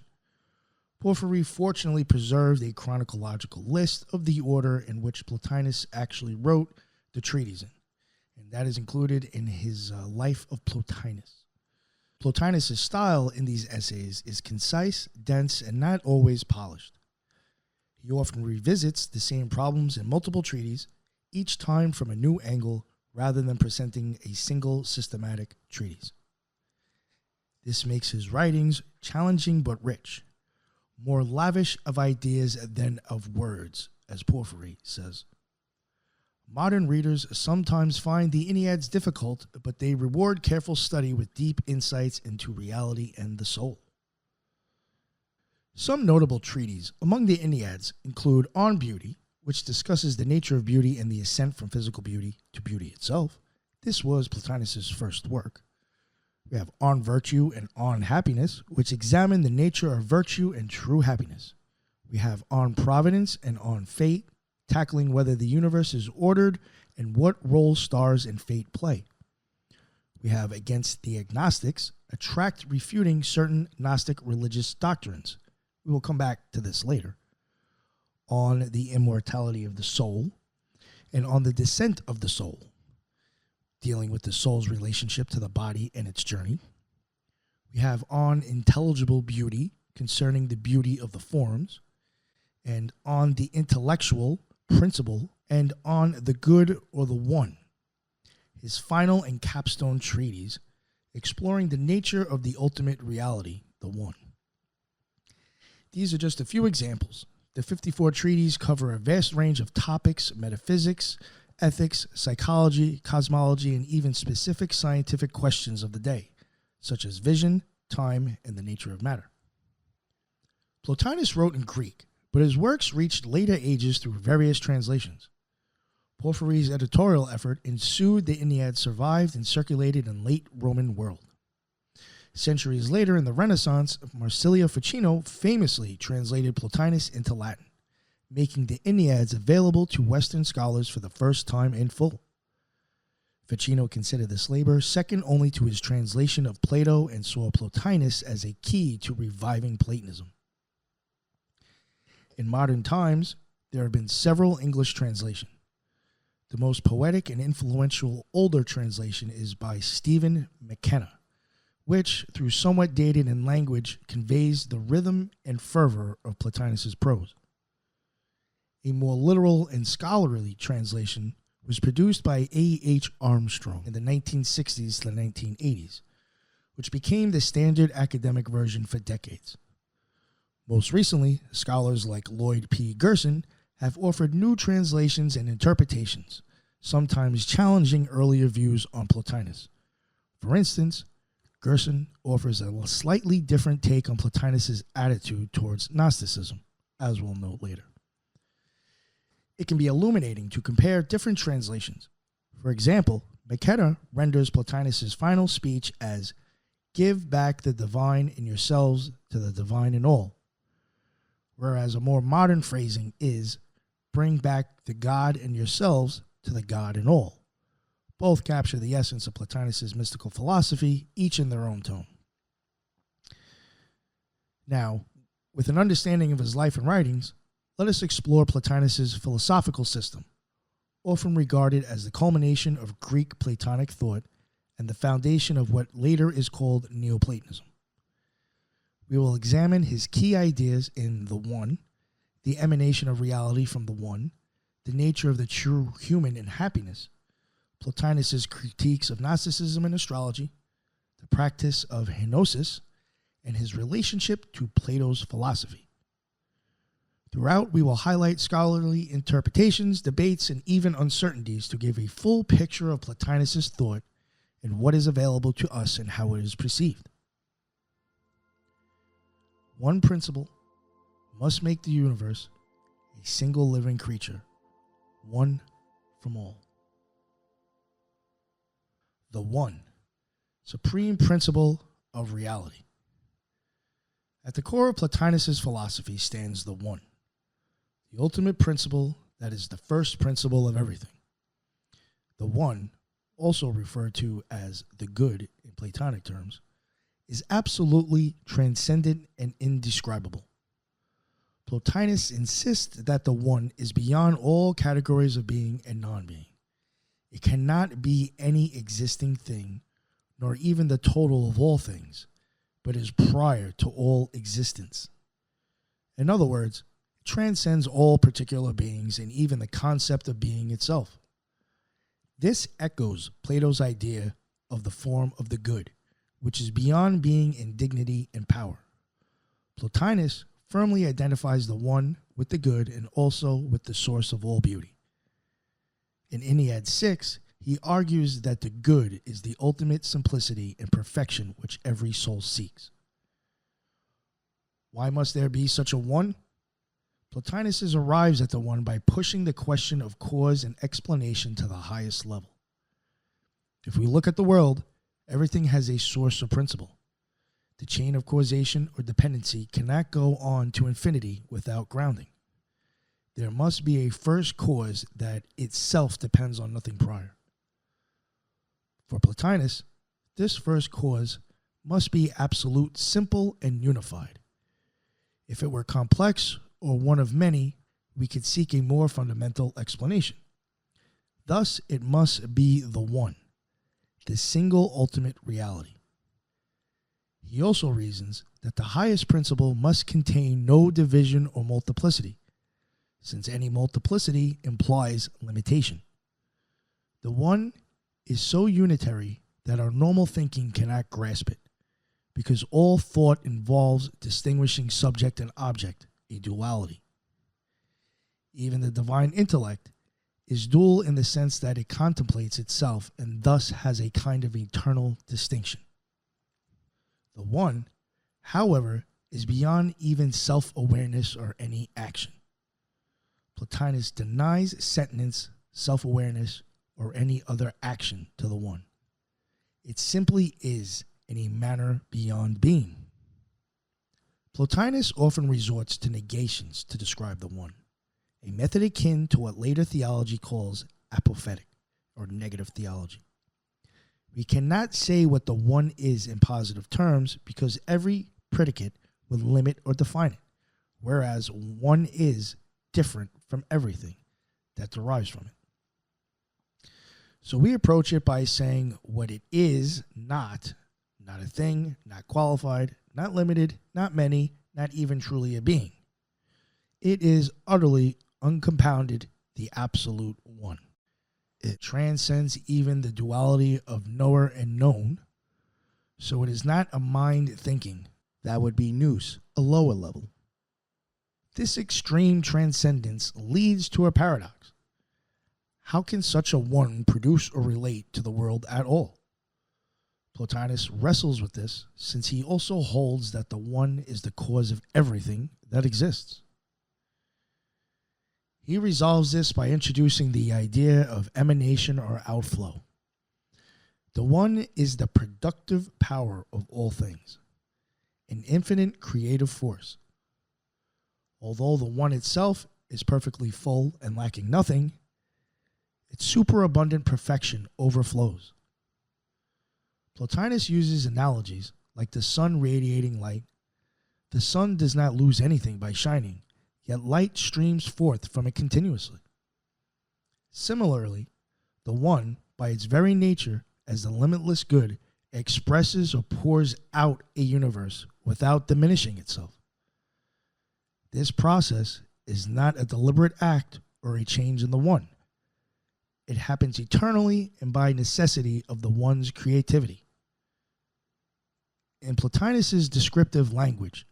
Speaker 3: Porphyry fortunately preserved a chronological list of the order in which Plotinus actually wrote the treatise in, and that is included in his Life of Plotinus. Plotinus' style in these essays is concise, dense, and not always polished. He often revisits the same problems in multiple treatises, each time from a new angle rather than presenting a single systematic treatise. This makes his writings challenging but rich, more lavish of ideas than of words, as Porphyry says. Modern readers sometimes find the Enneads difficult, but they reward careful study with deep insights into reality and the soul. Some notable treatises among the Enneads include On Beauty, which discusses the nature of beauty and the ascent from physical beauty to beauty itself. This was Plotinus' first work. We have On Virtue and On Happiness, which examine the nature of virtue and true happiness. We have On Providence and On Fate, tackling whether the universe is ordered and what role stars and fate play. We have Against the Gnostics, a tract refuting certain Gnostic religious doctrines. We will come back to this later. On the Immortality of the Soul, and On the Descent of the Soul, dealing with the soul's relationship to the body and its journey. We have On Intelligible Beauty, concerning the beauty of the forms, and On the Intellectual Principle, and On the Good or the One, his final and capstone treatise, exploring the nature of the ultimate reality, the One. These are just a few examples. The 54 treatises cover a vast range of topics: metaphysics, ethics, psychology, cosmology, and even specific scientific questions of the day, such as vision, time, and the nature of matter. Plotinus wrote in Greek, but his works reached later ages through various translations. Porphyry's editorial effort ensued. The Enneads survived and circulated in late Roman world. Centuries later, in the Renaissance, Marsilio Ficino famously translated Plotinus into Latin, making the Enneads available to Western scholars for the first time in full. Ficino considered this labor second only to his translation of Plato and saw Plotinus as a key to reviving Platonism. In modern times, there have been several English translations. The most poetic and influential older translation is by Stephen McKenna, which, through somewhat dated in language, conveys the rhythm and fervor of Plotinus's prose. A more literal and scholarly translation was produced by A.H. Armstrong in the 1960s to the 1980s, which became the standard academic version for decades. Most recently, scholars like Lloyd P. Gerson have offered new translations and interpretations, sometimes challenging earlier views on Plotinus. For instance, Gerson offers a slightly different take on Plotinus's attitude towards Gnosticism, as we'll note later. It can be illuminating to compare different translations. For example, McKenna renders Plotinus's final speech as, "Give back the divine in yourselves to the divine in all," whereas a more modern phrasing is, "Bring back the God in yourselves to the God in all." Both capture the essence of Plotinus's mystical philosophy, each in their own tone. Now, with an understanding of his life and writings, let us explore Plotinus's philosophical system, often regarded as the culmination of Greek Platonic thought and the foundation of what later is called Neoplatonism. We will examine his key ideas in the One, the emanation of reality from the One, the nature of the true human and happiness, Plotinus's critiques of Gnosticism and astrology, the practice of Henosis, and his relationship to Plato's philosophy. Throughout, we will highlight scholarly interpretations, debates, and even uncertainties to give a full picture of Plotinus's thought and what is available to us and how it is perceived. One principle must make the universe a single living creature, one from all. The One, supreme principle of reality. At the core of Plotinus's philosophy stands the One, the ultimate principle that is the first principle of everything. The One, also referred to as the Good in Platonic terms, is absolutely transcendent and indescribable. Plotinus insists that the One is beyond all categories of being and non-being. It cannot be any existing thing, nor even the total of all things, but is prior to all existence. In other words, it transcends all particular beings and even the concept of being itself. This echoes Plato's idea of the form of the good, which is beyond being in dignity and power. Plotinus firmly identifies the One with the good and also with the source of all beauty. In Enneads 6, he argues that the good is the ultimate simplicity and perfection which every soul seeks. Why must there be such a One? Plotinus arrives at the One by pushing the question of cause and explanation to the highest level. If we look at the world, everything has a source or principle. The chain of causation or dependency cannot go on to infinity without grounding. There must be a first cause that itself depends on nothing prior. For Plotinus, this first cause must be absolute, simple, and unified. If it were complex or one of many, we could seek a more fundamental explanation. Thus, it must be the One, the single ultimate reality. He also reasons that the highest principle must contain no division or multiplicity, since any multiplicity implies limitation. The One is so unitary that our normal thinking cannot grasp it, because all thought involves distinguishing subject and object, a duality. Even the divine intellect is dual in the sense that it contemplates itself and thus has a kind of eternal distinction. The one, however, is beyond even self-awareness or any action. Plotinus denies sentience, self-awareness, or any other action to the one. It simply is in a manner beyond being. Plotinus often resorts to negations to describe the one, a method akin to what later theology calls apophatic, or negative theology. We cannot say what the one is in positive terms because every predicate would limit or define it, whereas one is different from everything that derives from it. So we approach it by saying what it is not a thing, not qualified, not limited, not many, not even truly a being. It is utterly uncompounded, the absolute one. It transcends even the duality of knower and known, so it is not a mind thinking. That would be nous, a lower level. This extreme transcendence leads to a paradox. How can such a one produce or relate to the world at all? Plotinus wrestles with this since he also holds that the one is the cause of everything that exists. He resolves this by introducing the idea of emanation or outflow. The one is the productive power of all things, an infinite creative force. Although the one itself is perfectly full and lacking nothing, its superabundant perfection overflows. Plotinus uses analogies like the sun radiating light. The sun does not lose anything by shining, yet light streams forth from it continuously. Similarly, the one, by its very nature as the limitless good, expresses or pours out a universe without diminishing itself. This process is not a deliberate act or a change in the one. It happens eternally and by necessity of the one's creativity. In Plotinus's descriptive language,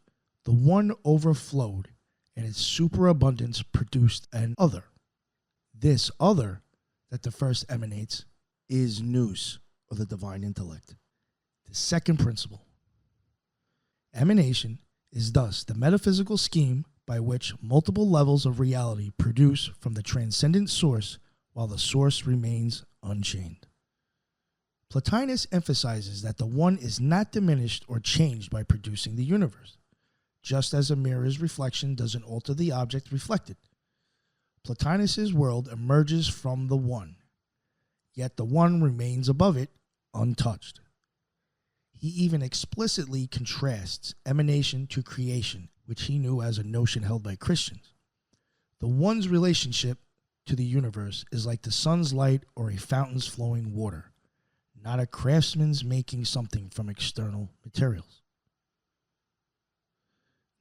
Speaker 3: the one overflowed and its superabundance produced an other. This other that the first emanates is nous, or the divine intellect. The second principle. Emanation is thus the metaphysical scheme by which multiple levels of reality produce from the transcendent source while the source remains unchained. Plotinus emphasizes that the one is not diminished or changed by producing the universe, just as a mirror's reflection doesn't alter the object reflected. Plotinus's world emerges from the one, yet the one remains above it, untouched. He even explicitly contrasts emanation to creation, which he knew as a notion held by Christians. The one's relationship to the universe is like the sun's light or a fountain's flowing water, not a craftsman's making something from external materials.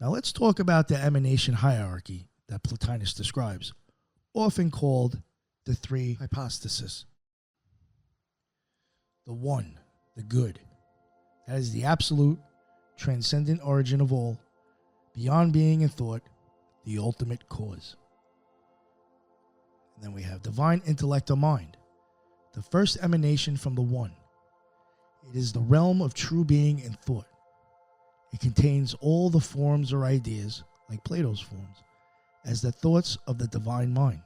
Speaker 3: Now let's talk about the emanation hierarchy that Plotinus describes, often called the three hypostases. The one, the good, that is the absolute, transcendent origin of all, beyond being and thought, the ultimate cause. And then we have divine intellect or mind, the first emanation from the one. It is the realm of true being and thought. It contains all the forms or ideas, like Plato's forms, as the thoughts of the divine mind.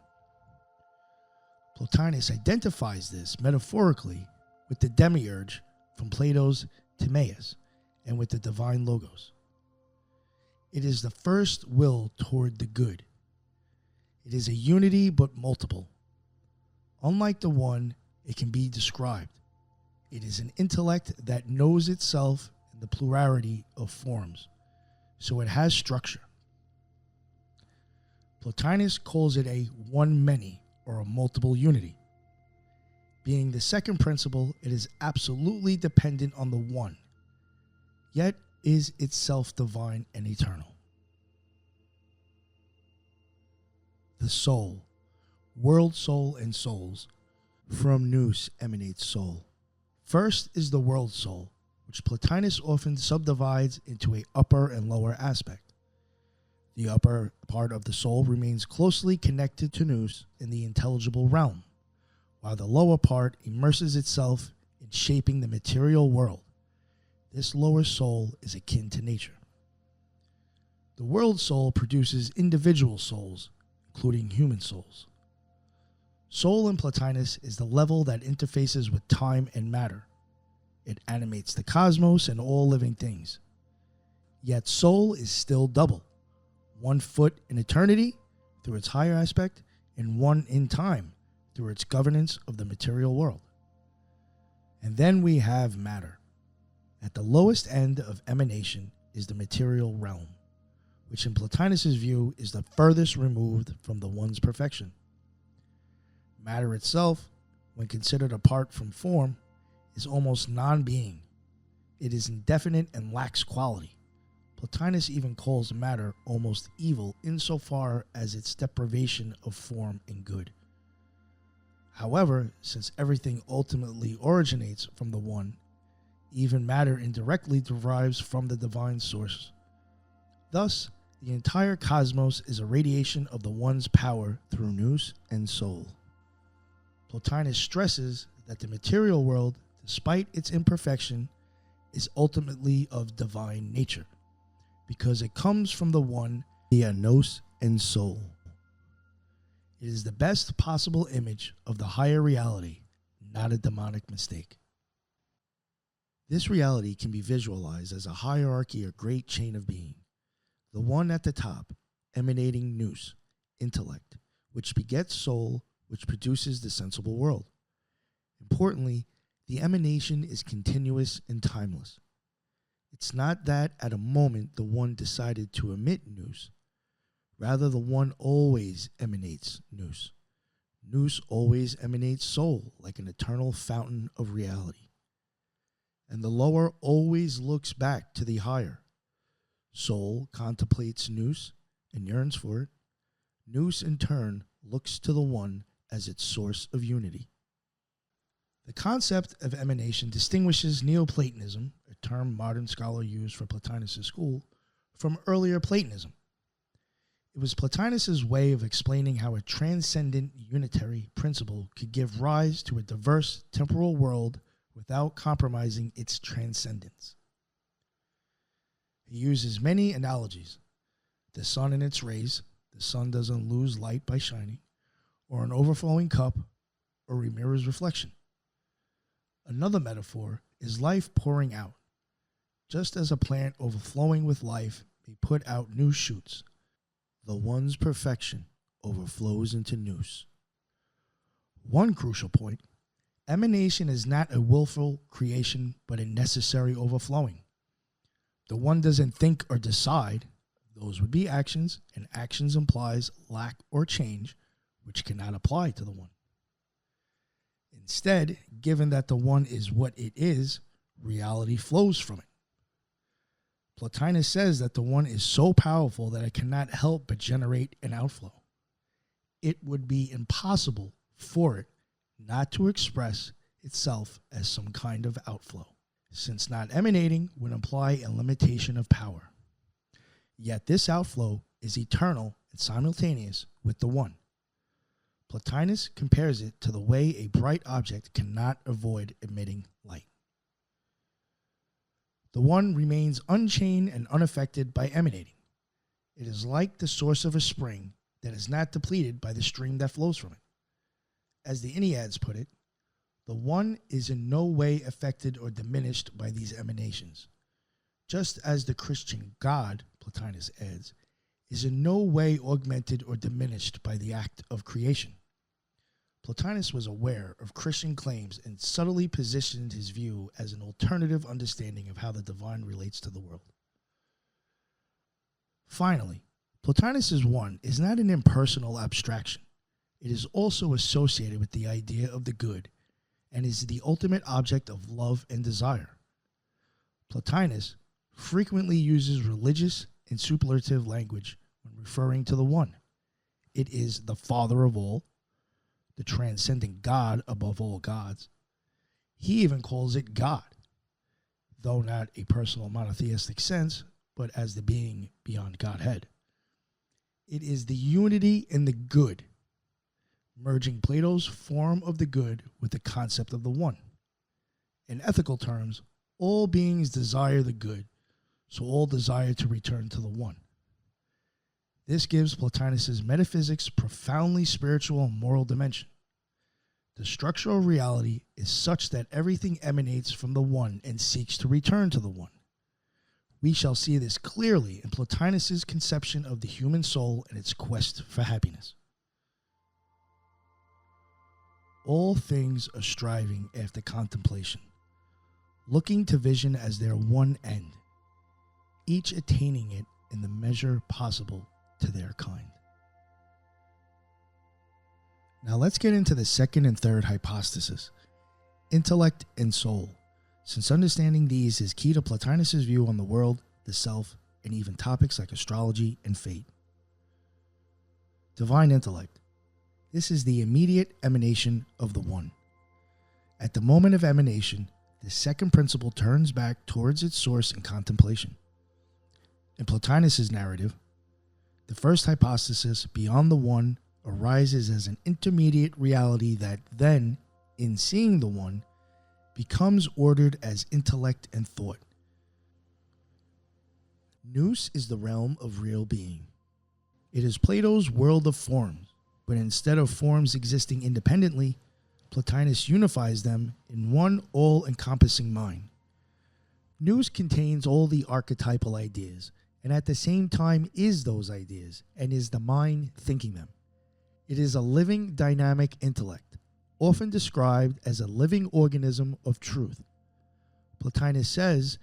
Speaker 3: Plotinus identifies this metaphorically with the demiurge from Plato's Timaeus and with the divine logos. It is the first will toward the good. It is a unity but multiple. Unlike the one, it can be described. It is an intellect that knows itself in the plurality of forms, so it has structure. Plotinus calls it a one-many or a multiple unity. Being the second principle, it is absolutely dependent on the one, yet is itself divine and eternal. The soul, world soul and souls, from nous emanates soul. First is the world soul, which Plotinus often subdivides into an upper and lower aspect. The upper part of the soul remains closely connected to nous in the intelligible realm, while the lower part immerses itself in shaping the material world. this lower soul is akin to nature. The world soul produces individual souls, including human souls. Soul in Plotinus is the level that interfaces with time and matter. It animates the cosmos and all living things. Yet soul is still double. 1 foot in eternity through its higher aspect, and 1 in time through its governance of the material world. And then we have matter. At the lowest end of emanation is the material realm, which in Plotinus' view is the furthest removed from the one's perfection. Matter itself, when considered apart from form, is almost non-being. It is indefinite and lacks quality. Plotinus even calls matter almost evil insofar as its deprivation of form and good. However, since everything ultimately originates from the one, even matter indirectly derives from the divine source. Thus, the entire cosmos is a radiation of the one's power through nous and soul. Plotinus stresses that the material world, despite its imperfection, is ultimately of divine nature, because it comes from the one via nous and soul. It is the best possible image of the higher reality, not a demonic mistake. This reality can be visualized as a hierarchy or great chain of being. The one at the top, emanating nous, intellect, which begets soul, which produces the sensible world. Importantly, the emanation is continuous and timeless. It's not that at a moment the one decided to emit nous. Rather, the one always emanates nous. Nous always emanates soul, like an eternal fountain of reality. And the lower always looks back to the higher. Soul contemplates nous and yearns for it. Nous, in turn, looks to the one as its source of unity. The concept of emanation distinguishes Neoplatonism, a term modern scholars use for Plotinus' school, from earlier Platonism. It was Plotinus' way of explaining how a transcendent unitary principle could give rise to a diverse temporal world without compromising its transcendence. He uses many analogies. The sun and its rays, the sun doesn't lose light by shining, or an overflowing cup, or a mirror's reflection. Another metaphor is life pouring out. Just as a plant overflowing with life may put out new shoots, the one's perfection overflows into nous. One crucial point, emanation is not a willful creation, but a necessary overflowing. The one doesn't think or decide. Those would be actions, and actions implies lack or change, which cannot apply to the one. Instead, given that the one is what it is, reality flows from it. Plotinus says that the one is so powerful that it cannot help but generate an outflow. It would be impossible for it not to express itself as some kind of outflow, since not emanating would imply a limitation of power. Yet this outflow is eternal and simultaneous with the one. Plotinus compares it to the way a bright object cannot avoid emitting light. The one remains unchained and unaffected by emanating. It is like the source of a spring that is not depleted by the stream that flows from it. As the Enneads put it, the one is in no way affected or diminished by these emanations, just as the Christian God, Plotinus adds, is in no way augmented or diminished by the act of creation. Plotinus was aware of Christian claims and subtly positioned his view as an alternative understanding of how the divine relates to the world. Finally, Plotinus' one is not an impersonal abstraction. It is also associated with the idea of the good and is the ultimate object of love and desire. Plotinus frequently uses religious and superlative language when referring to the one. It is the Father of all, the transcendent God above all gods. He even calls it God, though not a personal monotheistic sense, but as the being beyond Godhead. It is the unity in the good, merging Plato's form of the good with the concept of the one. In ethical terms, All beings desire the good, so all desire to return to the one. This gives Plotinus's metaphysics profoundly spiritual and moral dimension. The structure of reality is such that everything emanates from the one and seeks to return to the one. We shall see this clearly in Plotinus's conception of the human soul and its quest for happiness. All things are striving after contemplation, looking to vision as their one end, each attaining it in the measure possible to their kind. Now let's get into the second and third hypostasis, intellect and soul, since understanding these is key to Plotinus's view on the world, the self, and even topics like astrology and fate. Divine intellect. This is the immediate emanation of the one. At the moment of emanation, the second principle turns back towards its source in contemplation. In Plotinus's narrative, the first hypostasis, beyond the one, arises as an intermediate reality that then, in seeing the one, becomes ordered as intellect and thought. Nous is the realm of real being. It is Plato's world of forms, but instead of forms existing independently, Plotinus unifies them in one all-encompassing mind. Nous contains all the archetypal ideas, and at the same time is those ideas, and is the mind thinking them. It is a living, dynamic intellect, often described as a living organism of truth. Plotinus says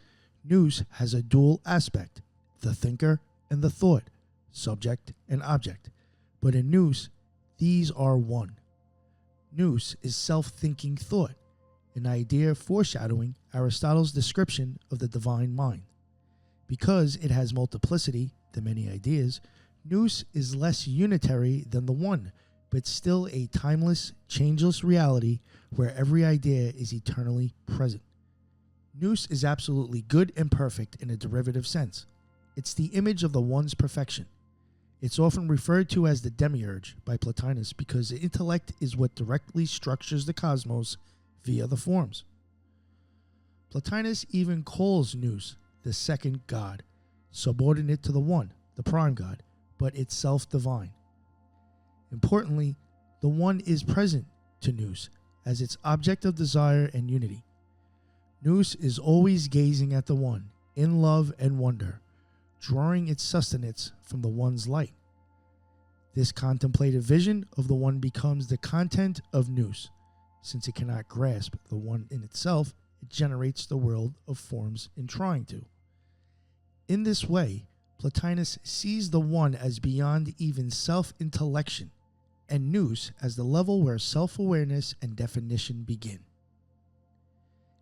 Speaker 3: Nous has a dual aspect, the thinker and the thought, subject and object. But in Nous, these are one. Nous is self-thinking thought, an idea foreshadowing Aristotle's description of the divine mind. Because it has multiplicity, the many ideas, Nous is less unitary than the one, but still a timeless, changeless reality where every idea is eternally present. Nous is absolutely good and perfect in a derivative sense. It's the image of the one's perfection. It's often referred to as the demiurge by Plotinus because the intellect is what directly structures the cosmos via the forms. Plotinus even calls Nous the second god, subordinate to the one, the prime god, but itself divine. Importantly, the one is present to Nous as its object of desire and unity. Nous is always gazing at the one, in love and wonder, drawing its sustenance from the one's light. This contemplative vision of the one becomes the content of Nous. Since it cannot grasp the one in itself, it generates the world of forms in trying to. In this way, Plotinus sees the one as beyond even self-intellection, and Nous as the level where self-awareness and definition begin.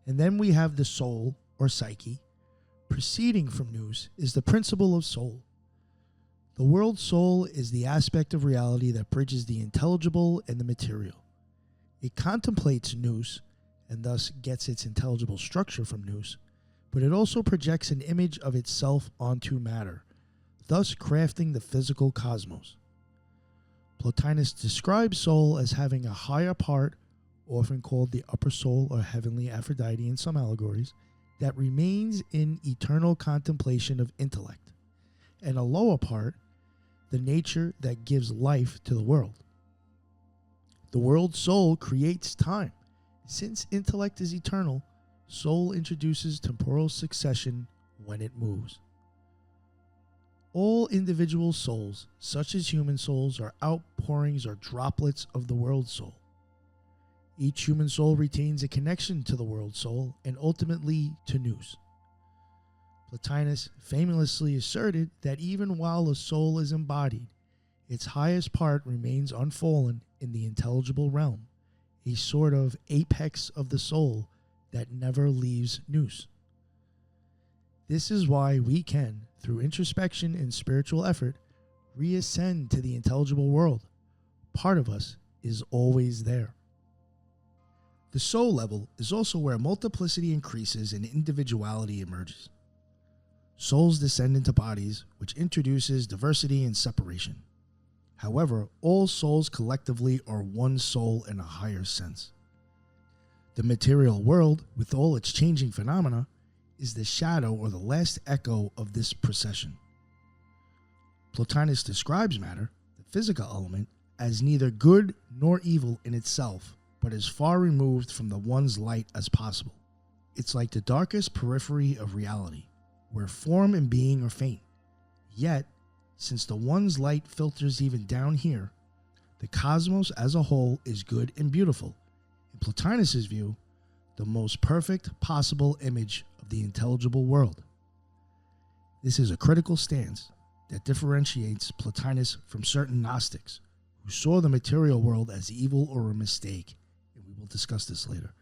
Speaker 3: And then we have the soul, or psyche. Proceeding from Nous is the principle of soul. The world soul is the aspect of reality that bridges the intelligible and the material. It contemplates Nous, and thus gets its intelligible structure from Nous, but it also projects an image of itself onto matter, thus crafting the physical cosmos. Plotinus describes soul as having a higher part, often called the upper soul or heavenly Aphrodite in some allegories, that remains in eternal contemplation of intellect, and a lower part, the nature that gives life to the world. The world soul creates time. Since intellect is eternal, soul introduces temporal succession when it moves. All individual souls, such as human souls, are outpourings or droplets of the world soul. Each human soul retains a connection to the world soul and ultimately to Nous. Plotinus famously asserted that even while a soul is embodied, its highest part remains unfallen in the intelligible realm, a sort of apex of the soul that never leaves Nous. This is why we can, through introspection and spiritual effort, reascend to the intelligible world. Part of us is always there. The soul level is also where multiplicity increases and individuality emerges. Souls descend into bodies, which introduces diversity and separation. However, all souls collectively are one soul in a higher sense. The material world, with all its changing phenomena, is the shadow or the last echo of this procession. Plotinus describes matter, the physical element, as neither good nor evil in itself, but as far removed from the one's light as possible. It's like the darkest periphery of reality, where form and being are faint. Yet, since the one's light filters even down here, the cosmos as a whole is good and beautiful. In Plotinus's view, the most perfect possible image of the intelligible world. This is a critical stance that differentiates Plotinus from certain Gnostics, who saw the material world as evil or a mistake, and we will discuss this later.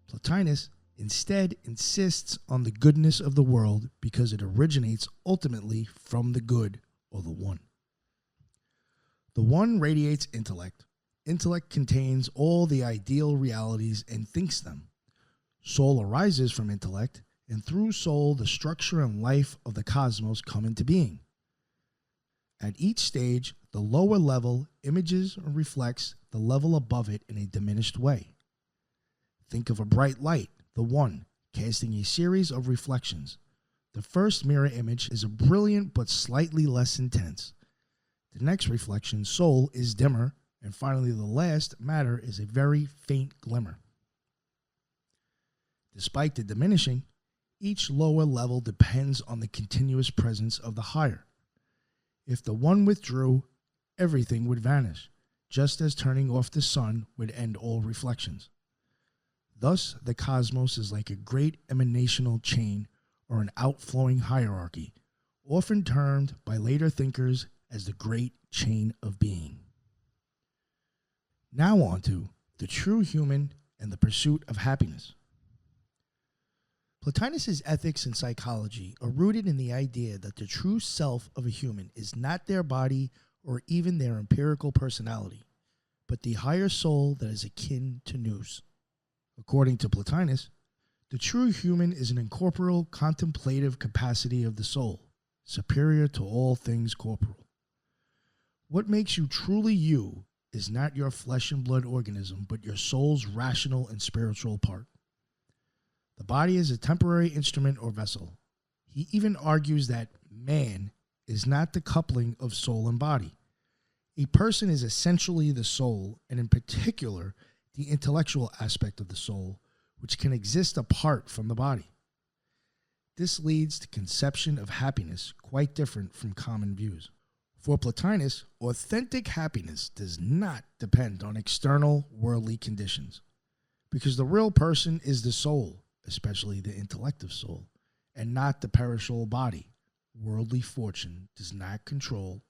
Speaker 3: Plotinus instead insists on the goodness of the world because it originates ultimately from the good, or the one. The one radiates intellect. Intellect contains all the ideal realities and thinks them. Soul arises from intellect, and through soul the structure and life of the cosmos come into being. At each stage, the lower level images or reflects the level above it in a diminished way. Think of a bright light, the one, casting a series of reflections. The first mirror image is a brilliant but slightly less intense. The next reflection, soul, is dimmer, and finally the last, matter, is a very faint glimmer. Despite the diminishing, each lower level depends on the continuous presence of the higher. If the one withdrew, everything would vanish, just as turning off the sun would end all reflections. Thus, the cosmos is like a great emanational chain or an outflowing hierarchy, often termed by later thinkers as the great chain of being. Now on to the true human and the pursuit of happiness. Plotinus's ethics and psychology are rooted in the idea that the true self of a human is not their body or even their empirical personality, but the higher soul that is akin to nous. According to Plotinus, the true human is an incorporeal contemplative capacity of the soul, superior to all things corporal. What makes you truly you is not your flesh and blood organism, but your soul's rational and spiritual part. The body is a temporary instrument or vessel. He even argues that man is not the coupling of soul and body. A person is essentially the soul, and in particular, the intellectual aspect of the soul, which can exist apart from the body. This leads to conception of happiness quite different from common views. For Plotinus, authentic happiness does not depend on external worldly conditions, because the real person is the soul, especially the intellective soul, and not the perishable body. Worldly fortune does not control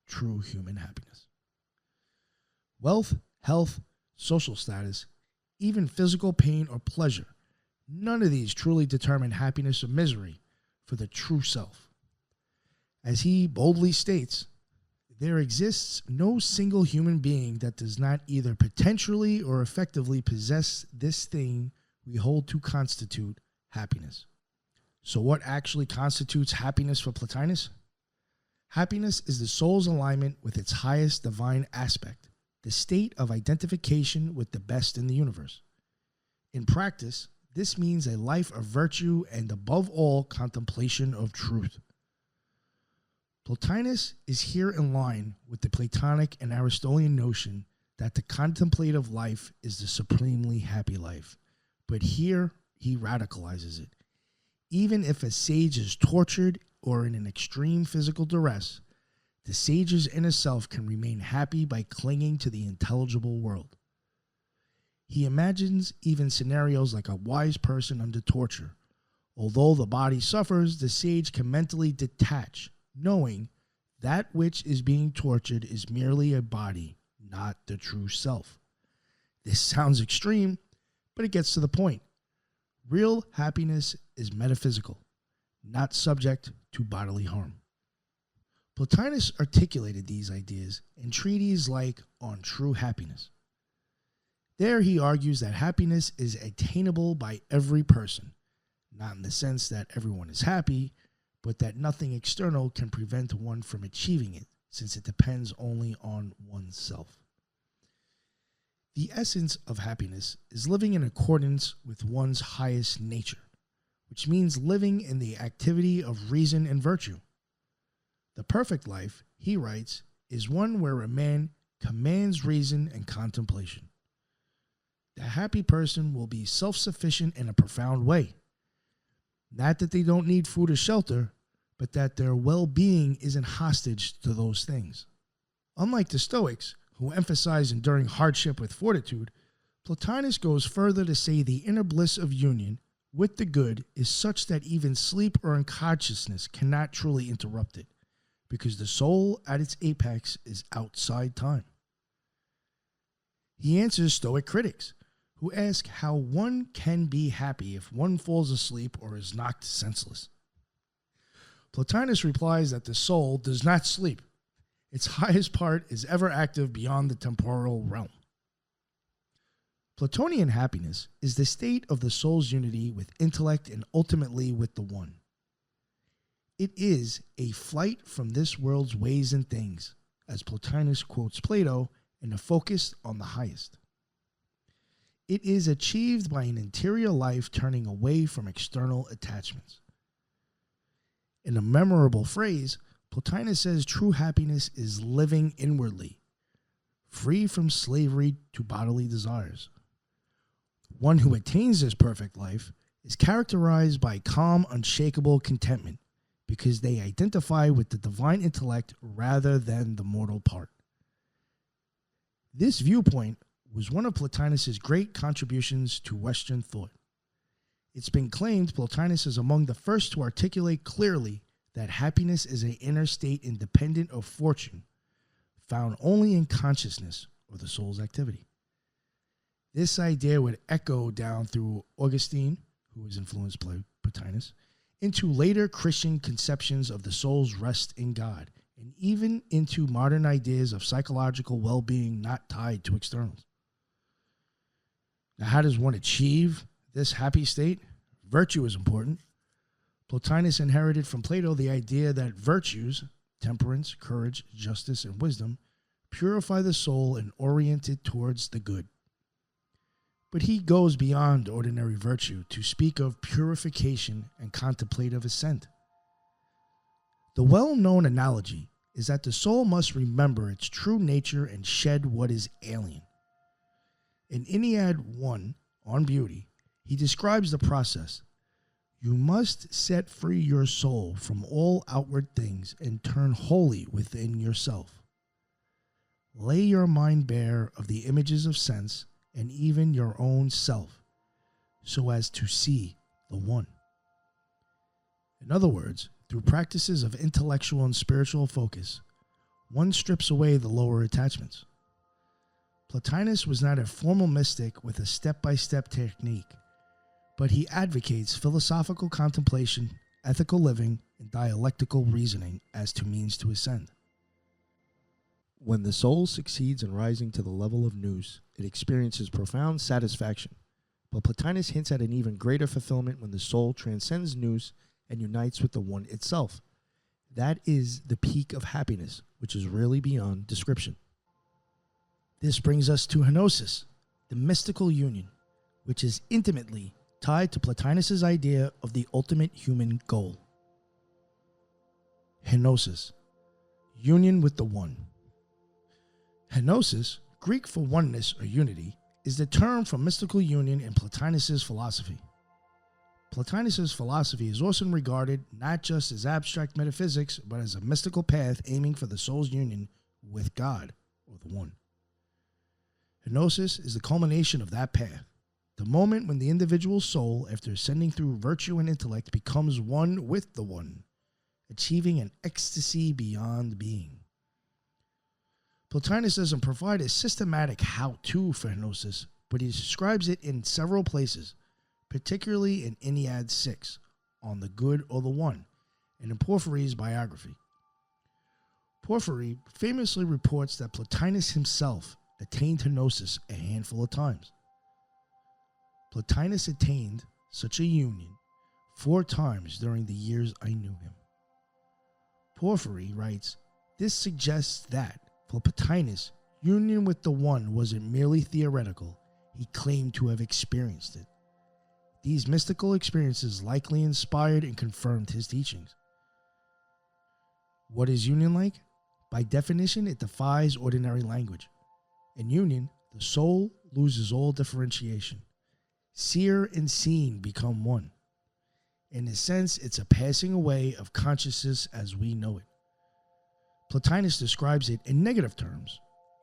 Speaker 3: true human happiness. Wealth, health, social status, even physical pain or pleasure, none of these truly determine happiness or misery for the true self. As he boldly states, there exists no single human being that does not either potentially or effectively possess this thing we hold to constitute happiness. So what actually constitutes happiness for Plotinus? Happiness is the soul's alignment with its highest divine aspect, the state of identification with the best in the universe. In practice, this means a life of virtue and above all contemplation of truth. Plotinus is here in line with the Platonic and Aristotelian notion that the contemplative life is the supremely happy life. But here he radicalizes it. Even if a sage is tortured or in an extreme physical duress, the sage's inner self can remain happy by clinging to the intelligible world. He imagines even scenarios like a wise person under torture. Although the body suffers, the sage can mentally detach, knowing that which is being tortured is merely a body, not the true self. This sounds extreme, but it gets to the point. Real happiness is metaphysical, not subject to bodily harm. Plotinus articulated these ideas in treatises like On True Happiness. There he argues that happiness is attainable by every person, not in the sense that everyone is happy, but that nothing external can prevent one from achieving it, since it depends only on oneself. The essence of happiness is living in accordance with one's highest nature, which means living in the activity of reason and virtue. The perfect life, he writes, is one where a man commands reason and contemplation. The happy person will be self-sufficient in a profound way. Not that they don't need food or shelter, but that their well-being isn't hostage to those things. Unlike the Stoics, who emphasize enduring hardship with fortitude, Plotinus goes further to say the inner bliss of union with the good is such that even sleep or unconsciousness cannot truly interrupt it, because the soul at its apex is outside time. He answers Stoic critics, who ask how one can be happy if one falls asleep or is knocked senseless. Plotinus replies that the soul does not sleep. Its highest part is ever active beyond the temporal realm. Platonian happiness is the state of the soul's unity with intellect and ultimately with the one. It is a flight from this world's ways and things, as Plotinus quotes Plato, and a focus on the highest. It is achieved by an interior life turning away from external attachments. In a memorable phrase, Plotinus says true happiness is living inwardly, free from slavery to bodily desires. One who attains this perfect life is characterized by calm, unshakable contentment because they identify with the divine intellect rather than the mortal part. This viewpoint was one of Plotinus's great contributions to Western thought. It's been claimed Plotinus is among the first to articulate clearly that happiness is an inner state independent of fortune, found only in consciousness or the soul's activity. This idea would echo down through Augustine, who was influenced by Plotinus, into later Christian conceptions of the soul's rest in God, and even into modern ideas of psychological well-being not tied to externals. Now, how does one achieve this happy state? Virtue is important. Plotinus inherited from Plato the idea that virtues, temperance, courage, justice, and wisdom, purify the soul and orient it towards the good. But he goes beyond ordinary virtue to speak of purification and contemplative ascent. The well-known analogy is that the soul must remember its true nature and shed what is alien. In Ennead 1, on beauty, he describes the process. You must set free your soul from all outward things and turn wholly within yourself. Lay your mind bare of the images of sense and even your own self, so as to see the one. In other words, through practices of intellectual and spiritual focus, one strips away the lower attachments. Plotinus was not a formal mystic with a step-by-step technique, but he advocates philosophical contemplation, ethical living, and dialectical reasoning as to means to ascend. When the soul succeeds in rising to the level of nous, it experiences profound satisfaction. But Plotinus hints at an even greater fulfillment when the soul transcends nous and unites with the one itself. That is the peak of happiness, which is really beyond description. This brings us to Henosis, the mystical union, which is intimately tied to Plotinus's idea of the ultimate human goal. Henosis, union with the one. Henosis, Greek for oneness or unity, is the term for mystical union in Plotinus's philosophy. Plotinus's philosophy is also regarded not just as abstract metaphysics, but as a mystical path aiming for the soul's union with God, or the one. Henosis is the culmination of that path, the moment when the individual soul, after ascending through virtue and intellect, becomes one with the one, achieving an ecstasy beyond being. Plotinus doesn't provide a systematic how-to for Henosis, but he describes it in several places, particularly in Enneads 6, on the good or the one, and in Porphyry's biography. Porphyry famously reports that Plotinus himself attained Henosis a handful of times. Plotinus attained such a union 4 times during the years I knew him. Porphyry writes, this suggests that, for Plotinus, union with the one wasn't merely theoretical, he claimed to have experienced it. These mystical experiences likely inspired and confirmed his teachings. What is union like? By definition, it defies ordinary language. In union, the soul loses all differentiation. Seer and seen become one. In a sense, it's a passing away of consciousness as we know it. Plotinus describes it in negative terms.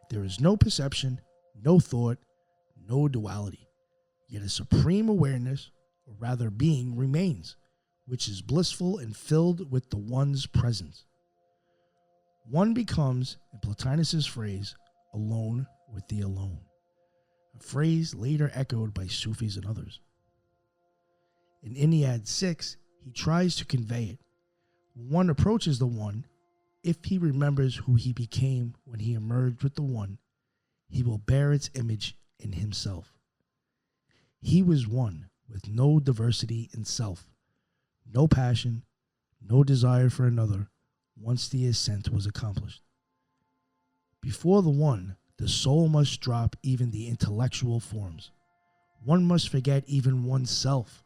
Speaker 3: There is no perception, no thought, no duality. Yet a supreme awareness, or rather being, remains, which is blissful and filled with the one's presence. One becomes, in Plotinus's phrase, alone with the alone, a phrase later echoed by Sufis and others. In Enneads 6, he tries to convey it. When one approaches the one, if he remembers who he became when he emerged with the one, he will bear its image in himself. He was one with no diversity in self, no passion, no desire for another once the ascent was accomplished. Before the one, the soul must drop even the intellectual forms. One must forget even oneself.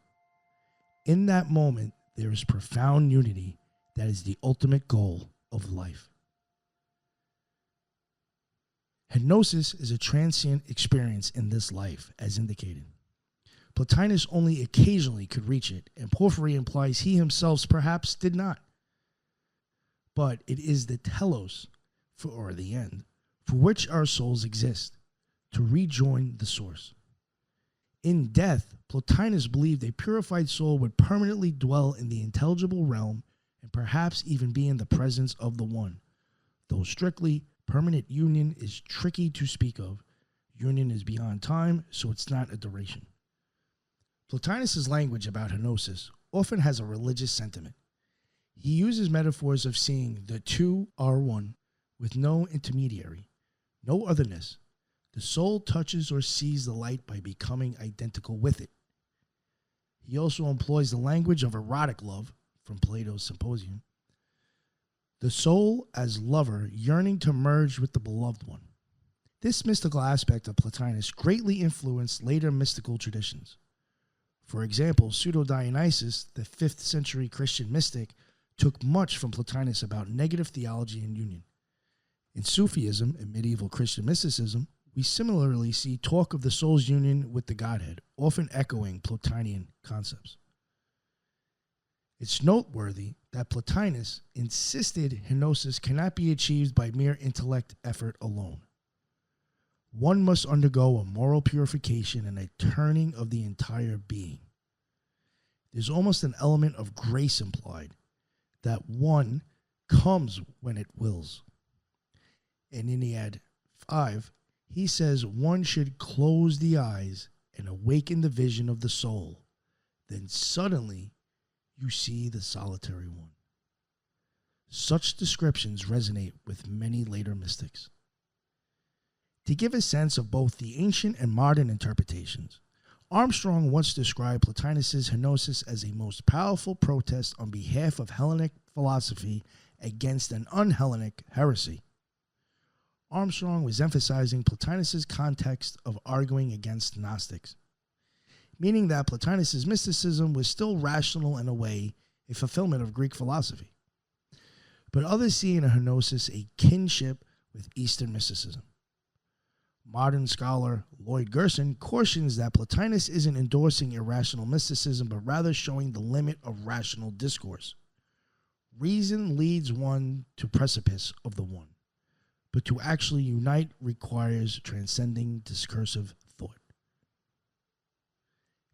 Speaker 3: In that moment, there is profound unity that is the ultimate goal of life. Henosis is a transient experience in this life, as indicated. Plotinus only occasionally could reach it, and Porphyry implies he himself perhaps did not. But it is the telos, or the end, for which our souls exist, to rejoin the source. In death, Plotinus believed a purified soul would permanently dwell in the intelligible realm and perhaps even be in the presence of the one, though strictly permanent union is tricky to speak of. Union is beyond time, so it's not a duration. Plotinus's language about Henosis often has a religious sentiment. He uses metaphors of seeing the two are one, with no intermediary, no otherness. The soul touches or sees the light by becoming identical with it. He also employs the language of erotic love, from Plato's Symposium. The soul as lover yearning to merge with the beloved one. This mystical aspect of Plotinus greatly influenced later mystical traditions. For example, Pseudo-Dionysius, the 5th century Christian mystic, took much from Plotinus about negative theology and union. In Sufism and medieval Christian mysticism, we similarly see talk of the soul's union with the Godhead, often echoing Plotinian concepts. It's noteworthy that Plotinus insisted Henosis cannot be achieved by mere intellect effort alone. One must undergo a moral purification and a turning of the entire being. There's almost an element of grace implied, that one comes when it wills. In Ennead 5, he says one should close the eyes and awaken the vision of the soul. Then suddenly you see the solitary one. Such descriptions resonate with many later mystics. To give a sense of both the ancient and modern interpretations, Armstrong once described Plotinus's Henosis as a most powerful protest on behalf of Hellenic philosophy against an un-Hellenic heresy. Armstrong was emphasizing Plotinus's context of arguing against Gnostics, meaning that Plotinus's mysticism was still rational in a way, a fulfillment of Greek philosophy. But others see in a Henosis a kinship with Eastern mysticism. Modern scholar Lloyd Gerson cautions that Plotinus isn't endorsing irrational mysticism, but rather showing the limit of rational discourse. Reason leads one to precipice of the one, but to actually unite requires transcending discursive thought.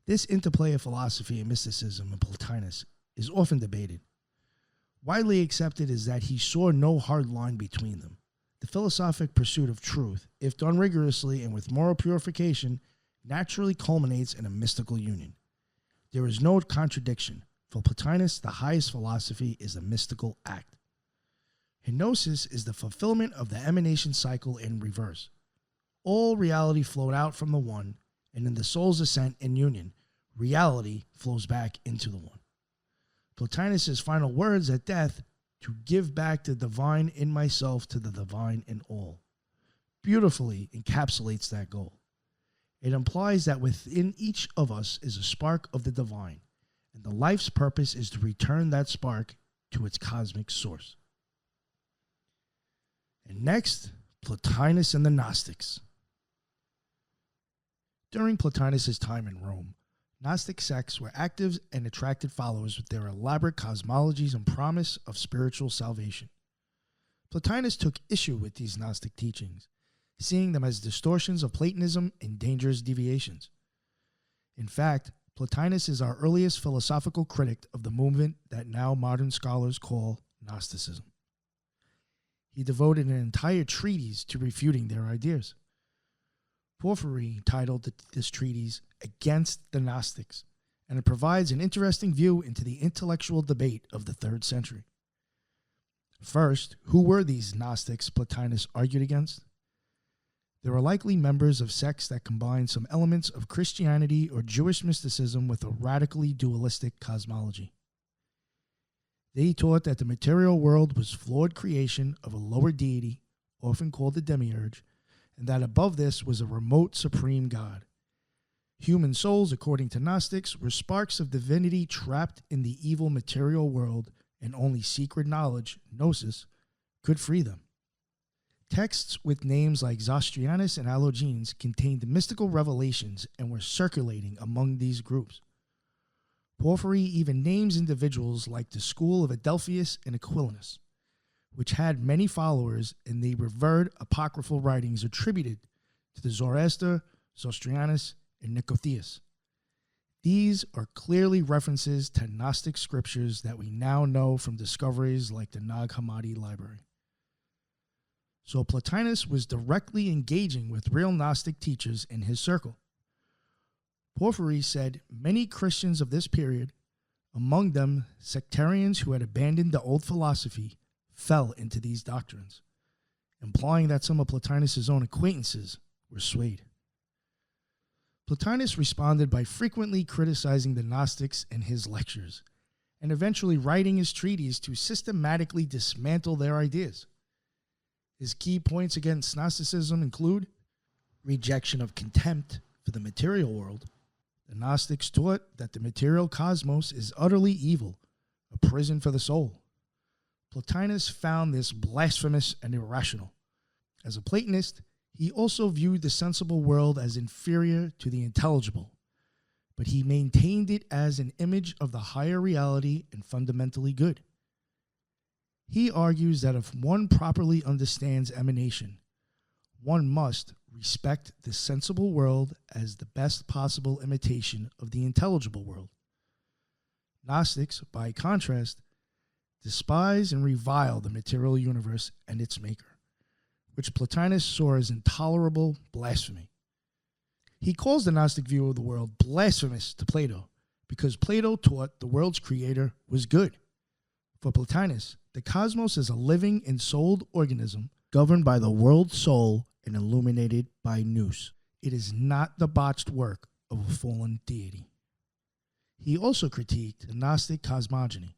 Speaker 3: This interplay of philosophy and mysticism in Plotinus is often debated. Widely accepted is that he saw no hard line between them. The philosophic pursuit of truth, if done rigorously and with moral purification, naturally culminates in a mystical union. There is no contradiction. For Plotinus, the highest philosophy is a mystical act. Henosis is the fulfillment of the emanation cycle in reverse. All reality flowed out from the one, and in the soul's ascent and union, reality flows back into the one. Plotinus's final words at death, to give back the divine in myself to the divine in all, beautifully encapsulates that goal. It implies that within each of us is a spark of the divine, and the life's purpose is to return that spark to its cosmic source. And next, Plotinus and the Gnostics. During Plotinus' time in Rome, Gnostic sects were active and attracted followers with their elaborate cosmologies and promise of spiritual salvation. Plotinus took issue with these Gnostic teachings, seeing them as distortions of Platonism and dangerous deviations. In fact, Plotinus is our earliest philosophical critic of the movement that now modern scholars call Gnosticism. He devoted an entire treatise to refuting their ideas. Porphyry titled this treatise Against the Gnostics, and it provides an interesting view into the intellectual debate of the 3rd century. First, who were these Gnostics Plotinus argued against? They were likely members of sects that combined some elements of Christianity or Jewish mysticism with a radically dualistic cosmology. They taught that the material world was flawed creation of a lower deity, often called the demiurge, and that above this was a remote supreme god. Human souls, according to Gnostics, were sparks of divinity trapped in the evil material world, and only secret knowledge, Gnosis, could free them. Texts with names like Zostrianus and Allogenes contained mystical revelations and were circulating among these groups. Porphyry even names individuals like the school of Adelphius and Aquilinus, which had many followers, and they revered apocryphal writings attributed to the Zoroaster, Zostrianus, and Nicotheus. These are clearly references to Gnostic scriptures that we now know from discoveries like the Nag Hammadi library. So Plotinus was directly engaging with real Gnostic teachers in his circle. Porphyry said many Christians of this period, among them sectarians who had abandoned the old philosophy, fell into these doctrines, implying that some of Plotinus' own acquaintances were swayed. Plotinus responded by frequently criticizing the Gnostics in his lectures, and eventually writing his treatise to systematically dismantle their ideas. His key points against Gnosticism include rejection of contempt for the material world. The Gnostics taught that the material cosmos is utterly evil, a prison for the soul. Plotinus found this blasphemous and irrational. As a Platonist, he also viewed the sensible world as inferior to the intelligible, but he maintained it as an image of the higher reality and fundamentally good. He argues that if one properly understands emanation, one must respect the sensible world as the best possible imitation of the intelligible world. Gnostics, by contrast, despise and revile the material universe and its maker, which Plotinus saw as intolerable blasphemy. He calls the Gnostic view of the world blasphemous to Plato because Plato taught the world's creator was good. For Plotinus, the cosmos is a living, ensouled organism governed by the world soul and illuminated by nous. It is not the botched work of a fallen deity. He also critiqued the Gnostic cosmogony.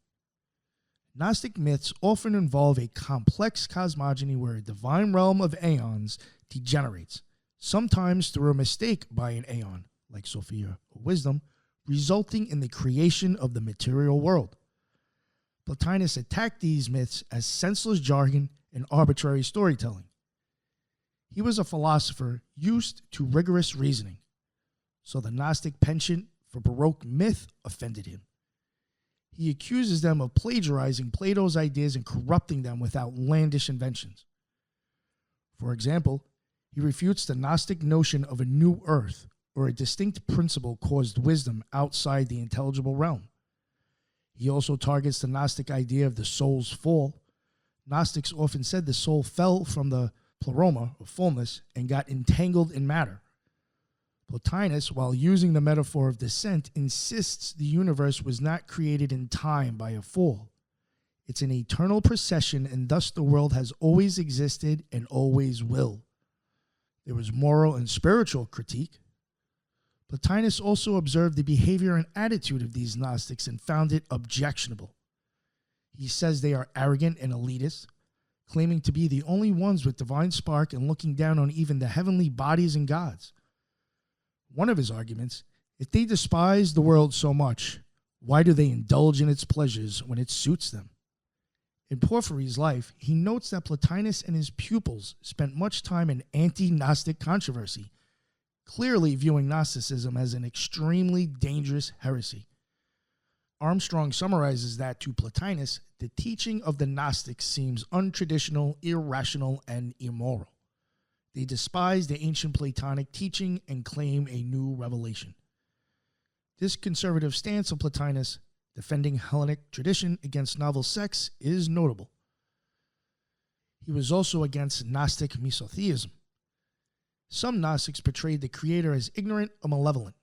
Speaker 3: Gnostic myths often involve a complex cosmogony where a divine realm of aeons degenerates, sometimes through a mistake by an aeon, like Sophia or wisdom, resulting in the creation of the material world. Plotinus attacked these myths as senseless jargon and arbitrary storytelling. He was a philosopher used to rigorous reasoning, so the Gnostic penchant for Baroque myth offended him. He accuses them of plagiarizing Plato's ideas and corrupting them with outlandish inventions. For example, he refutes the Gnostic notion of a new earth or a distinct principle caused wisdom outside the intelligible realm. He also targets the Gnostic idea of the soul's fall. Gnostics often said the soul fell from the pleroma, or fullness, and got entangled in matter. Plotinus, while using the metaphor of descent, insists the universe was not created in time by a fall. It's an eternal procession, and thus the world has always existed and always will. There was moral and spiritual critique. Plotinus also observed the behavior and attitude of these Gnostics and found it objectionable. He says they are arrogant and elitist, claiming to be the only ones with divine spark and looking down on even the heavenly bodies and gods. One of his arguments, if they despise the world so much, why do they indulge in its pleasures when it suits them? In Porphyry's life, he notes that Plotinus and his pupils spent much time in anti-Gnostic controversy, clearly viewing Gnosticism as an extremely dangerous heresy. Armstrong summarizes that to Plotinus, the teaching of the Gnostics seems untraditional, irrational, and immoral. They despise the ancient Platonic teaching and claim a new revelation. This conservative stance of Plotinus, defending Hellenic tradition against novel sects, is notable. He was also against Gnostic mesotheism. Some Gnostics portrayed the creator as ignorant or malevolent.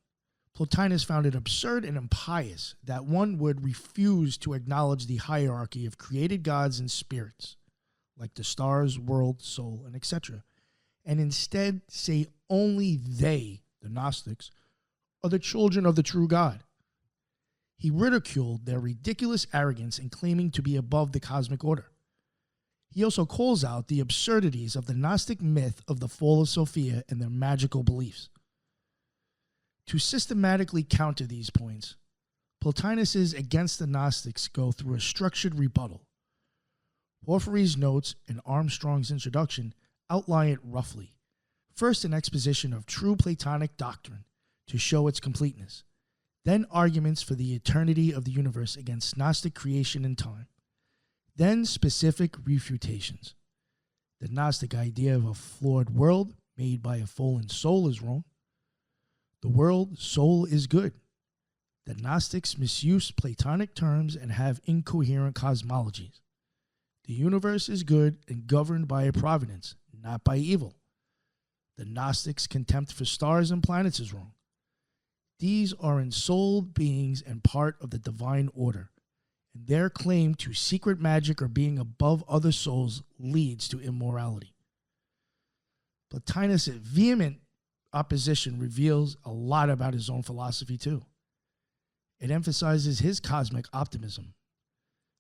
Speaker 3: Plotinus found it absurd and impious that one would refuse to acknowledge the hierarchy of created gods and spirits, like the stars, world, soul, and etc., and instead say only they, the Gnostics, are the children of the true God. He ridiculed their ridiculous arrogance in claiming to be above the cosmic order. He also calls out the absurdities of the Gnostic myth of the fall of Sophia and their magical beliefs. To systematically counter these points, Plotinus's against the Gnostics go through a structured rebuttal. Porphyry's notes and Armstrong's introduction outline it roughly. First, an exposition of true Platonic doctrine to show its completeness. Then arguments for the eternity of the universe against Gnostic creation and time. Then specific refutations. The Gnostic idea of a flawed world made by a fallen soul is wrong. The world soul is good. The Gnostics misuse Platonic terms and have incoherent cosmologies. The universe is good and governed by a providence, not by evil. The Gnostics' contempt for stars and planets is wrong. These are ensouled beings and part of the divine order, and their claim to secret magic or being above other souls leads to immorality. Plotinus' vehement opposition reveals a lot about his own philosophy too. It emphasizes his cosmic optimism,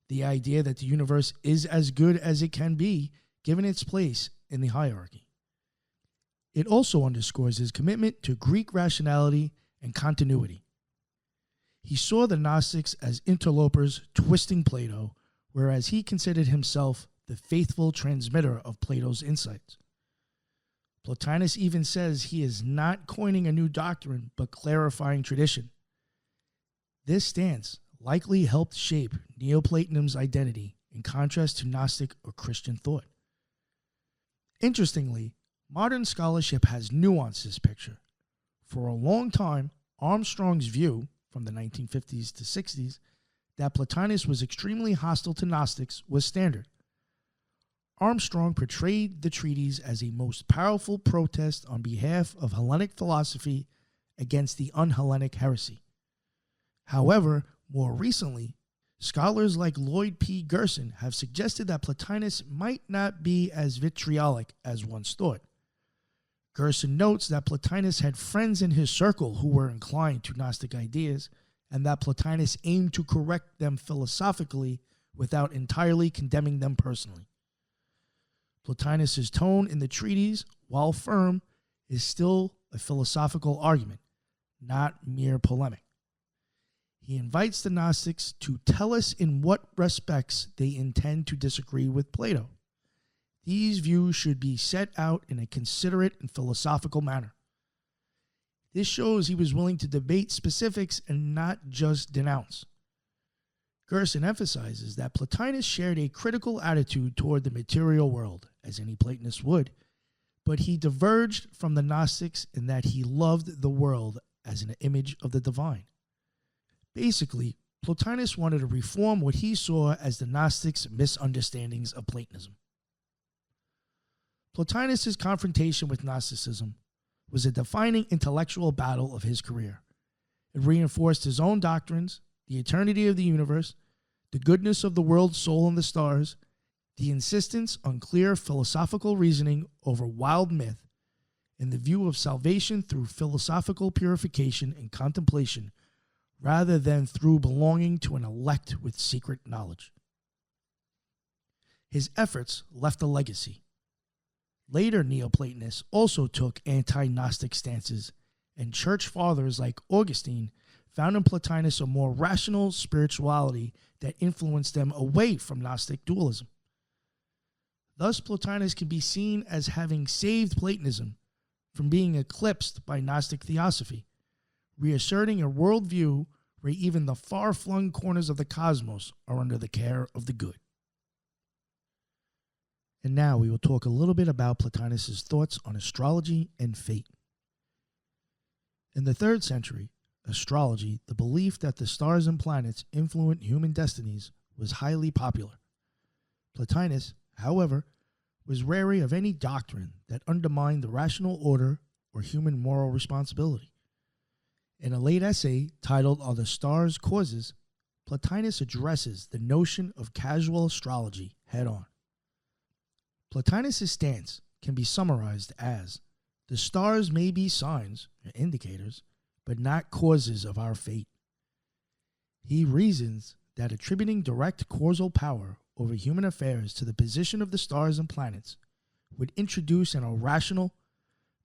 Speaker 3: the idea that the universe is as good as it can be given its place in the hierarchy. It also underscores his commitment to Greek rationality and continuity. He saw the Gnostics as interlopers twisting Plato, whereas he considered himself the faithful transmitter of Plato's insights. Plotinus even says he is not coining a new doctrine, but clarifying tradition. This stance likely helped shape Neoplatonism's identity in contrast to Gnostic or Christian thought. Interestingly, modern scholarship has nuanced this picture. For a long time, Armstrong's view, from the 1950s to 60s, that Plotinus was extremely hostile to Gnostics was standard. Armstrong portrayed the treatise as a most powerful protest on behalf of Hellenic philosophy against the un-Hellenic heresy. However, more recently, scholars like Lloyd P. Gerson have suggested that Plotinus might not be as vitriolic as once thought. Gerson notes that Plotinus had friends in his circle who were inclined to Gnostic ideas, and that Plotinus aimed to correct them philosophically without entirely condemning them personally. Plotinus's tone in the treatise, while firm, is still a philosophical argument, not mere polemic. He invites the Gnostics to tell us in what respects they intend to disagree with Plato. These views should be set out in a considerate and philosophical manner. This shows he was willing to debate specifics and not just denounce. Gerson emphasizes that Plotinus shared a critical attitude toward the material world, as any Platonist would, but he diverged from the Gnostics in that he loved the world as an image of the divine. Basically, Plotinus wanted to reform what he saw as the Gnostics' misunderstandings of Platonism. Plotinus' confrontation with Gnosticism was a defining intellectual battle of his career. It reinforced his own doctrines, the eternity of the universe, the goodness of the world, soul, and the stars, the insistence on clear philosophical reasoning over wild myth, and the view of salvation through philosophical purification and contemplation rather than through belonging to an elect with secret knowledge. His efforts left a legacy. Later Neoplatonists also took anti-Gnostic stances and church fathers like Augustine found in Plotinus a more rational spirituality that influenced them away from Gnostic dualism. Thus, Plotinus can be seen as having saved Platonism from being eclipsed by Gnostic theosophy, reasserting a worldview where even the far-flung corners of the cosmos are under the care of the good. And now we will talk a little bit about Plotinus' thoughts on astrology and fate. In the 3rd century, astrology, the belief that the stars and planets influence human destinies, was highly popular. Plotinus, however, was wary of any doctrine that undermined the rational order or human moral responsibility. In a late essay titled Are the Stars Causes?, Plotinus addresses the notion of casual astrology head-on. Plotinus' stance can be summarized as, the stars may be signs or indicators, but not causes of our fate. He reasons that attributing direct causal power over human affairs to the position of the stars and planets would introduce an irrational,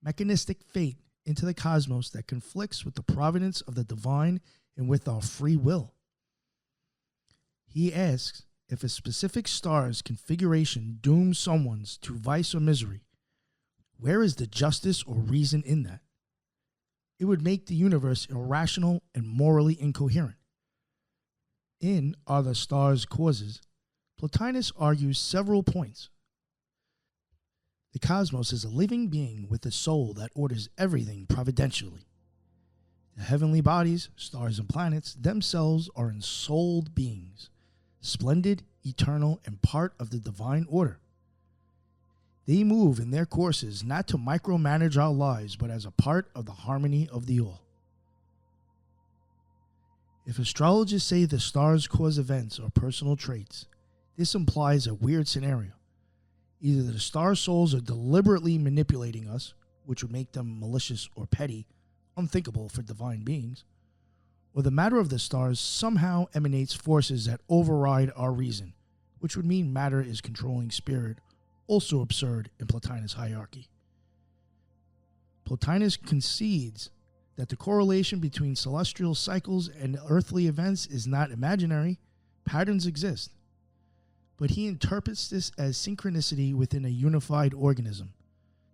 Speaker 3: mechanistic fate into the cosmos that conflicts with the providence of the divine and with our free will. He asks if a specific star's configuration dooms someone's to vice or misery, where is the justice or reason in that? It would make the universe irrational and morally incoherent. In Are the Stars Causes?, Plotinus argues several points. The cosmos is a living being with a soul that orders everything providentially. The heavenly bodies, stars and planets, themselves are ensouled beings, splendid, eternal, and part of the divine order. They move in their courses not to micromanage our lives, but as a part of the harmony of the all. If astrologers say the stars cause events or personal traits, this implies a weird scenario. Either the star souls are deliberately manipulating us, which would make them malicious or petty, unthinkable for divine beings, or the matter of the stars somehow emanates forces that override our reason, which would mean matter is controlling spirit, also absurd in Plotinus' hierarchy. Plotinus concedes that the correlation between celestial cycles and earthly events is not imaginary, patterns exist. But he interprets this as synchronicity within a unified organism,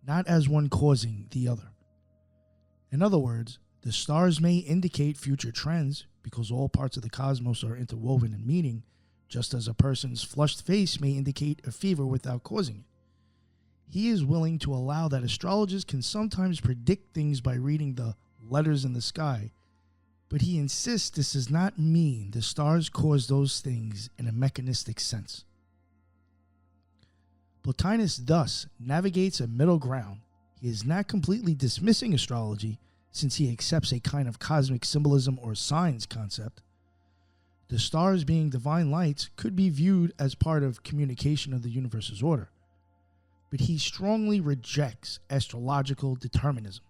Speaker 3: not as one causing the other. In other words, the stars may indicate future trends because all parts of the cosmos are interwoven and meeting, just as a person's flushed face may indicate a fever without causing it. He is willing to allow that astrologers can sometimes predict things by reading the letters in the sky, but he insists this does not mean the stars cause those things in a mechanistic sense. Plotinus thus navigates a middle ground. He is not completely dismissing astrology, since he accepts a kind of cosmic symbolism or signs concept. The stars, being divine lights, could be viewed as part of communication of the universe's order. But he strongly rejects astrological determinism,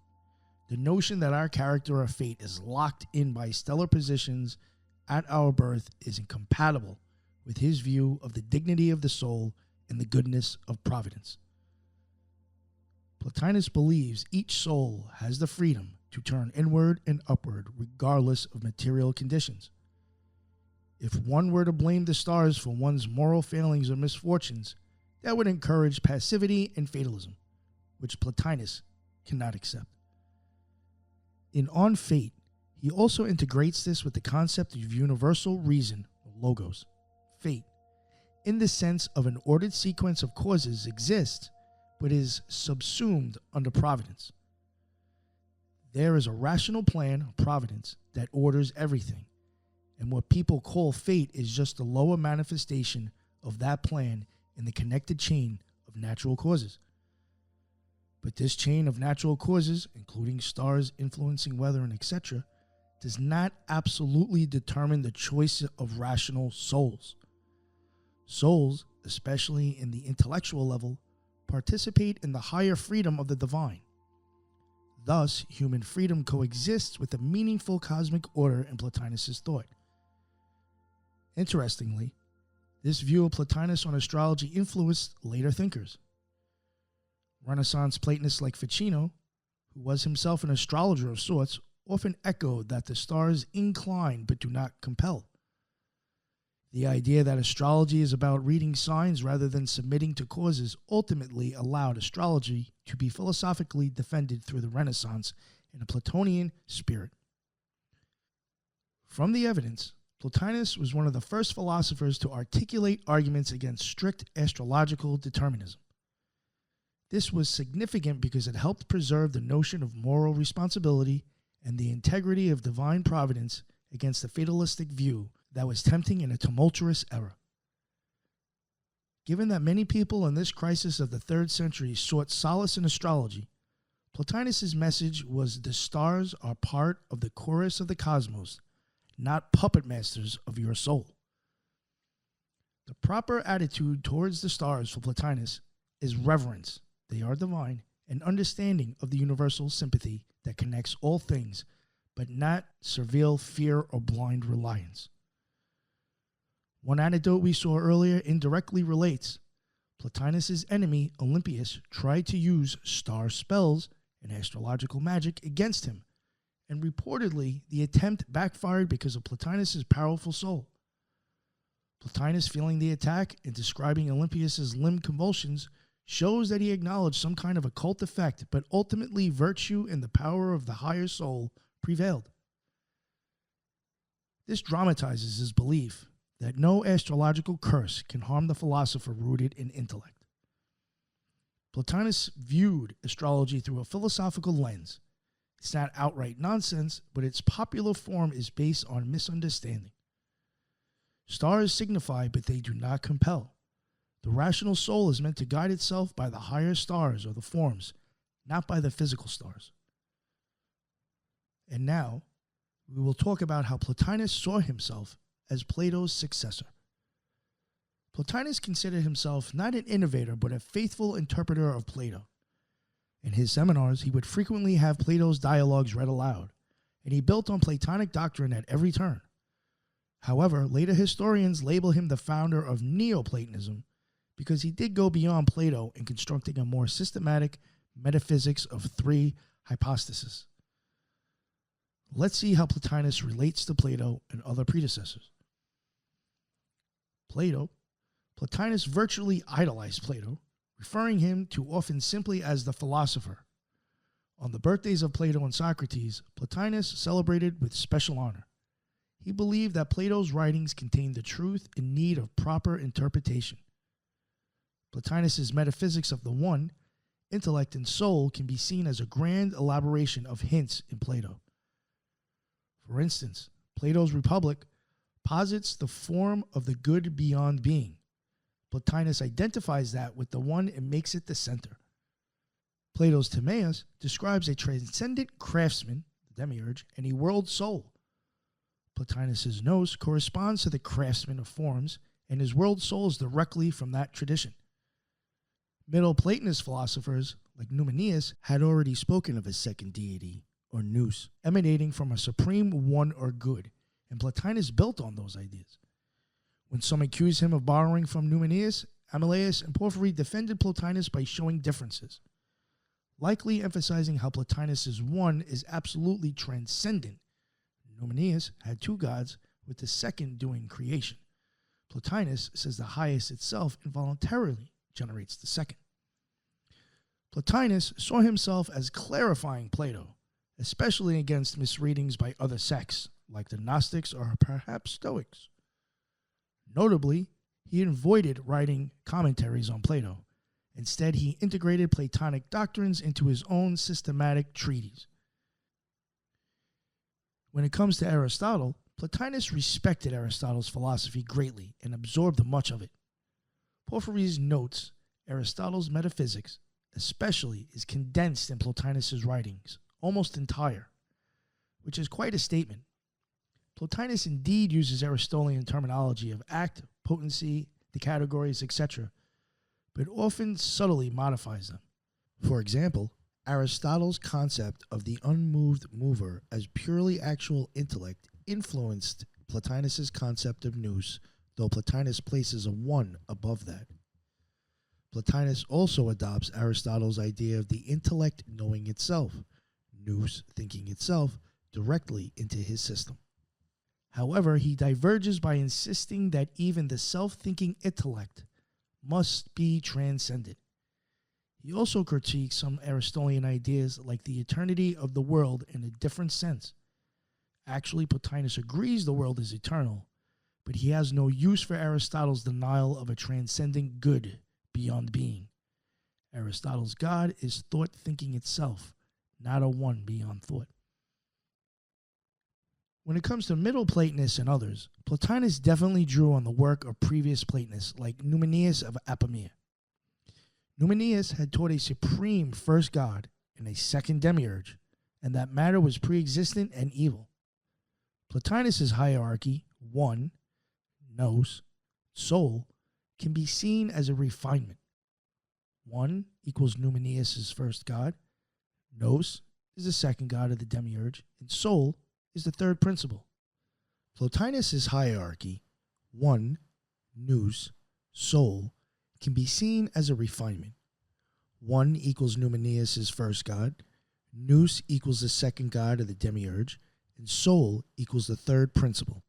Speaker 3: the notion that our character or fate is locked in by stellar positions at our birth is incompatible with his view of the dignity of the soul and the goodness of providence. Plotinus believes each soul has the freedom to turn inward and upward regardless of material conditions. If one were to blame the stars for one's moral failings or misfortunes, that would encourage passivity and fatalism, which Plotinus cannot accept. In On Fate, he also integrates this with the concept of universal reason, or logos, fate, in the sense of an ordered sequence of causes exists, but is subsumed under providence. There is a rational plan of providence that orders everything, and what people call fate is just a lower manifestation of that plan in the connected chain of natural causes. But this chain of natural causes, including stars influencing weather and etc., does not absolutely determine the choice of rational souls. Souls, especially in the intellectual level, participate in the higher freedom of the divine. Thus, human freedom coexists with a meaningful cosmic order in Plotinus' thought. Interestingly, this view of Plotinus on astrology influenced later thinkers. Renaissance Platonists like Ficino, who was himself an astrologer of sorts, often echoed that the stars incline but do not compel. The idea that astrology is about reading signs rather than submitting to causes ultimately allowed astrology to be philosophically defended through the Renaissance in a Platonian spirit. From the evidence, Plotinus was one of the first philosophers to articulate arguments against strict astrological determinism. This was significant because it helped preserve the notion of moral responsibility and the integrity of divine providence against the fatalistic view that was tempting in a tumultuous era. Given that many people in this crisis of the 3rd century sought solace in astrology, Plotinus' message was the stars are part of the chorus of the cosmos, not puppet masters of your soul. The proper attitude towards the stars for Plotinus is reverence. They are divine, and understanding of the universal sympathy that connects all things, but not servile fear or blind reliance. One anecdote we saw earlier indirectly relates. Plotinus' enemy, Olympius, tried to use star spells and astrological magic against him, and reportedly the attempt backfired because of Plotinus' powerful soul. Plotinus feeling the attack and describing Olympius' limb convulsions shows that he acknowledged some kind of occult effect, but ultimately virtue and the power of the higher soul prevailed. This dramatizes his belief that no astrological curse can harm the philosopher rooted in intellect. Plotinus viewed astrology through a philosophical lens. It's not outright nonsense, but its popular form is based on misunderstanding. Stars signify, but they do not compel. The rational soul is meant to guide itself by the higher stars or the forms, not by the physical stars. And now, we will talk about how Plotinus saw himself as Plato's successor. Plotinus considered himself not an innovator, but a faithful interpreter of Plato. In his seminars, he would frequently have Plato's dialogues read aloud, and he built on Platonic doctrine at every turn. However, later historians label him the founder of Neoplatonism because he did go beyond Plato in constructing a more systematic metaphysics of 3 hypostases. Let's see how Plotinus relates to Plato and other predecessors. Plotinus virtually idolized Plato, referring him to often simply as the philosopher. On the birthdays of Plato and Socrates, Plotinus celebrated with special honor. He believed that Plato's writings contained the truth in need of proper interpretation. Plotinus' metaphysics of the one, intellect, and soul can be seen as a grand elaboration of hints in Plato. For instance, Plato's Republic posits the form of the good beyond being. Plotinus identifies that with the one and makes it the center. Plato's Timaeus describes a transcendent craftsman, the demiurge, and a world soul. Plotinus' Nous corresponds to the craftsman of forms, and his world soul is directly from that tradition. Middle Platonist philosophers, like Numenius, had already spoken of a second deity, or Nous, emanating from a supreme one or good, and Plotinus built on those ideas. When some accused him of borrowing from Numenius, Amylaeus and Porphyry defended Plotinus by showing differences, likely emphasizing how Plotinus' one is absolutely transcendent. Numenius had 2 gods, with the second doing creation. Plotinus says the highest itself involuntarily generates the second. Plotinus saw himself as clarifying Plato, especially against misreadings by other sects, like the Gnostics or perhaps Stoics. Notably, he avoided writing commentaries on Plato. Instead, he integrated Platonic doctrines into his own systematic treatise. When it comes to Aristotle, Plotinus respected Aristotle's philosophy greatly and absorbed much of it. Porphyry notes Aristotle's metaphysics, especially, is condensed in Plotinus' writings, almost entire, which is quite a statement. Plotinus indeed uses Aristotelian terminology of act, potency, the categories, etc., but often subtly modifies them. For example, Aristotle's concept of the unmoved mover as purely actual intellect influenced Plotinus' concept of nous, though Plotinus places a one above that. Plotinus also adopts Aristotle's idea of the intellect knowing itself, nous thinking itself, directly into his system. However, he diverges by insisting that even the self-thinking intellect must be transcended. He also critiques some Aristotelian ideas like the eternity of the world in a different sense. Actually, Plotinus agrees the world is eternal, but he has no use for Aristotle's denial of a transcendent good beyond being. Aristotle's God is thought thinking itself, not a one beyond thought. When it comes to Middle Platonists and others, Plotinus definitely drew on the work of previous Platonists like Numenius of Apamea. Numenius had taught a supreme first god and a second demiurge, and that matter was pre-existent and evil. Plotinus's hierarchy, one, nous, soul, can be seen as a refinement. One equals Numenius's first god, nous is the second god of the demiurge, and soul is the third principle. Plotinus's hierarchy, one, nous, soul, can be seen as a refinement. One equals Numenius's first god, nous equals the second god of the demiurge, and soul equals the third principle.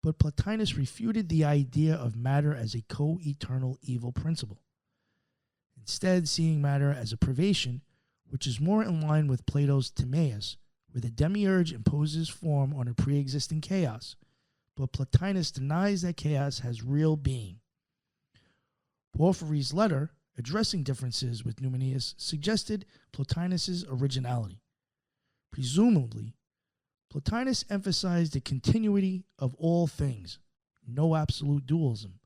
Speaker 3: But Plotinus refuted the idea of matter as a co-eternal evil principle, instead seeing matter as a privation, which is more in line with Plato's Timaeus, where the demiurge imposes form on a pre-existing chaos, but Plotinus denies that chaos has real being. Porphyry's letter, addressing differences with Numenius, suggested Plotinus's originality. Presumably, Plotinus emphasized the continuity of all things, no absolute dualism,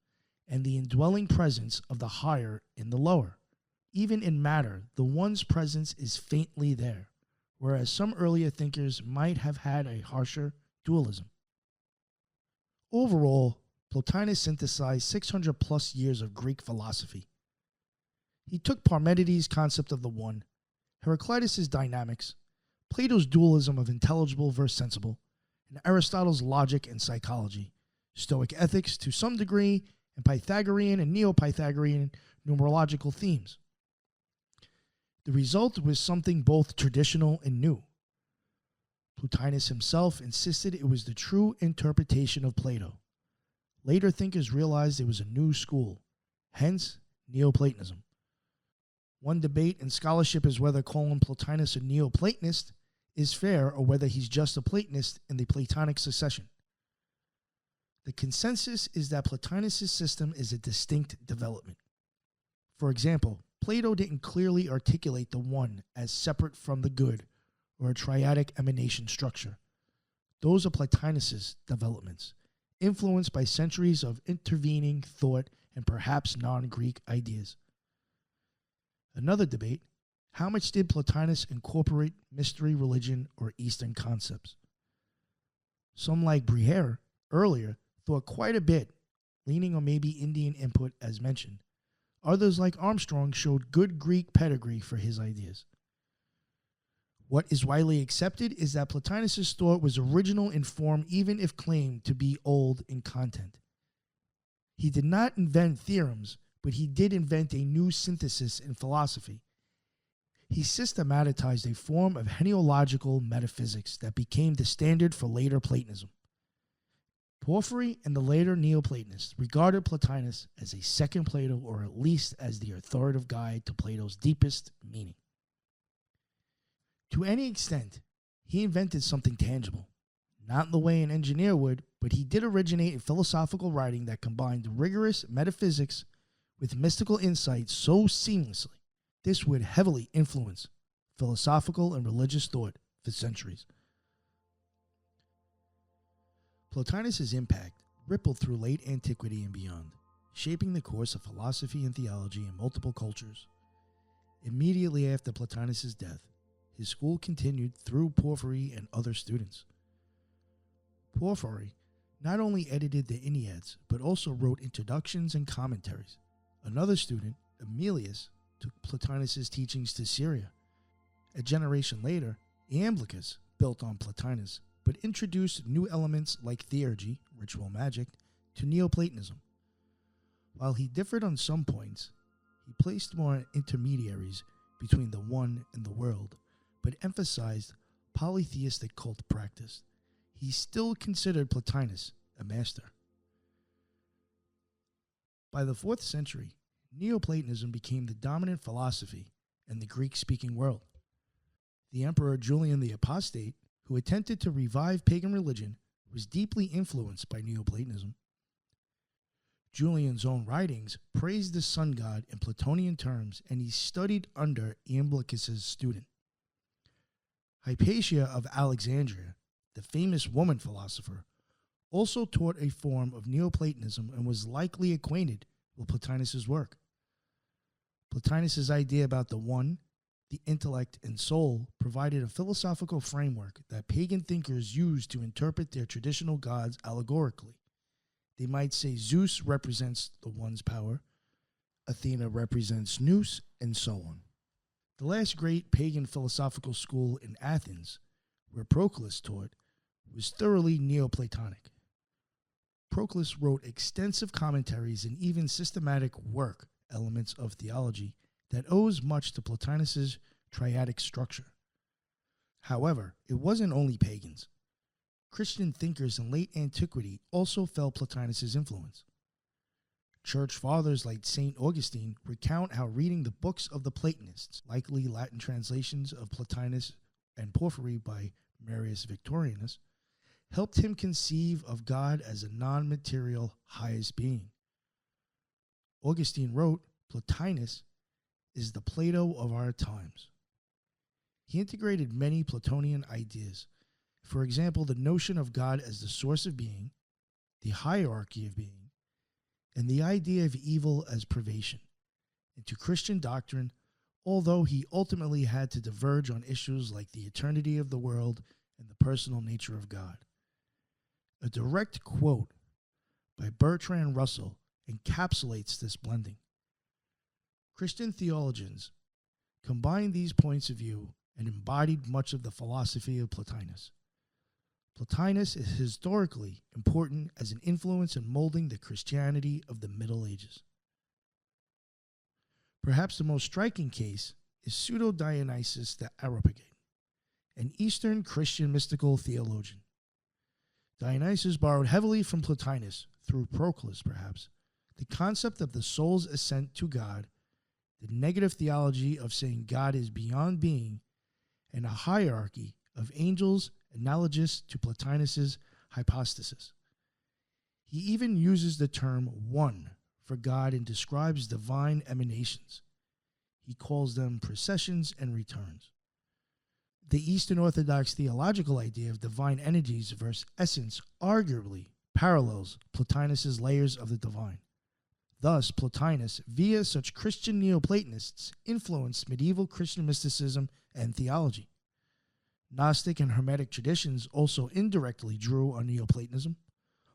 Speaker 3: and the indwelling presence of the higher in the lower. Even in matter, the one's presence is faintly there, whereas some earlier thinkers might have had a harsher dualism. Overall, Plotinus synthesized 600 plus years of Greek philosophy. He took Parmenides' concept of the one, Heraclitus' dynamics, Plato's dualism of intelligible versus sensible, and Aristotle's logic and psychology, Stoic ethics to some degree, and Pythagorean and Neo-Pythagorean numerological themes. The result was something both traditional and new. Plotinus himself insisted it was the true interpretation of Plato. Later thinkers realized it was a new school, hence Neoplatonism. One debate in scholarship is whether calling Plotinus a Neoplatonist is fair or whether he's just a Platonist in the Platonic succession. The consensus is that Plotinus' system is a distinct development. For example, Plato didn't clearly articulate the one as separate from the good or a triadic emanation structure. Those are Plotinus' developments, influenced by centuries of intervening thought and perhaps non-Greek ideas. Another debate, how much did Plotinus incorporate mystery, religion, or Eastern concepts? Some like Briere earlier thought quite a bit, leaning on maybe Indian input as mentioned. Others like Armstrong showed good Greek pedigree for his ideas. What is widely accepted is that Plotinus' thought was original in form even if claimed to be old in content. He did not invent theorems, but he did invent a new synthesis in philosophy. He systematized a form of henoological metaphysics that became the standard for later Platonism. Porphyry and the later Neoplatonists regarded Plotinus as a second Plato, or at least as the authoritative guide to Plato's deepest meaning. To any extent, he invented something tangible, not in the way an engineer would, but he did originate a philosophical writing that combined rigorous metaphysics with mystical insight so seamlessly. This would heavily influence philosophical and religious thought for centuries. Plotinus' impact rippled through late antiquity and beyond, shaping the course of philosophy and theology in multiple cultures. Immediately after Plotinus' death, his school continued through Porphyry and other students. Porphyry not only edited the Enneads, but also wrote introductions and commentaries. Another student, Emilius, took Plotinus' teachings to Syria. A generation later, Iamblichus built on Plotinus, but introduced new elements like theurgy, ritual magic, to Neoplatonism. While he differed on some points, he placed more intermediaries between the one and the world, but emphasized polytheistic cult practice. He still considered Plotinus a master. By the 4th century, Neoplatonism became the dominant philosophy in the Greek-speaking world. The Emperor Julian the Apostate, who attempted to revive pagan religion, was deeply influenced by Neoplatonism. Julian's own writings praised the sun god in Platonian terms, and he studied under Iamblichus's student. Hypatia of Alexandria, the famous woman philosopher, also taught a form of Neoplatonism and was likely acquainted with Plotinus's work. Plotinus's idea about the one, the intellect, and soul provided a philosophical framework that pagan thinkers used to interpret their traditional gods allegorically. They might say Zeus represents the one's power, Athena represents Nous, and so on. The last great pagan philosophical school in Athens, where Proclus taught, was thoroughly Neoplatonic. Proclus wrote extensive commentaries and even systematic work, elements of theology, that owes much to Plotinus's triadic structure. However, it wasn't only pagans. Christian thinkers in late antiquity also felt Plotinus's influence. Church fathers like St. Augustine recount how reading the books of the Platonists, likely Latin translations of Plotinus and Porphyry by Marius Victorinus, helped him conceive of God as a non-material highest being. Augustine wrote, Plotinus is the Plato of our times. He integrated many Platonian ideas. For example, the notion of God as the source of being, the hierarchy of being, and the idea of evil as privation into Christian doctrine, although he ultimately had to diverge on issues like the eternity of the world and the personal nature of God. A direct quote by Bertrand Russell encapsulates this blending. Christian theologians combined these points of view and embodied much of the philosophy of Plotinus. Plotinus is historically important as an influence in molding the Christianity of the Middle Ages. Perhaps the most striking case is Pseudo-Dionysius the Areopagite, an Eastern Christian mystical theologian. Dionysius borrowed heavily from Plotinus, through Proclus perhaps, the concept of the soul's ascent to God, the negative theology of saying God is beyond being, and a hierarchy of angels analogous to Plotinus's hypostasis. He even uses the term one for God and describes divine emanations. He calls them processions and returns. The Eastern Orthodox theological idea of divine energies versus essence arguably parallels Plotinus's layers of the divine. Thus, Plotinus, via such Christian Neoplatonists, influenced medieval Christian mysticism and theology. Gnostic and Hermetic traditions also indirectly drew on Neoplatonism.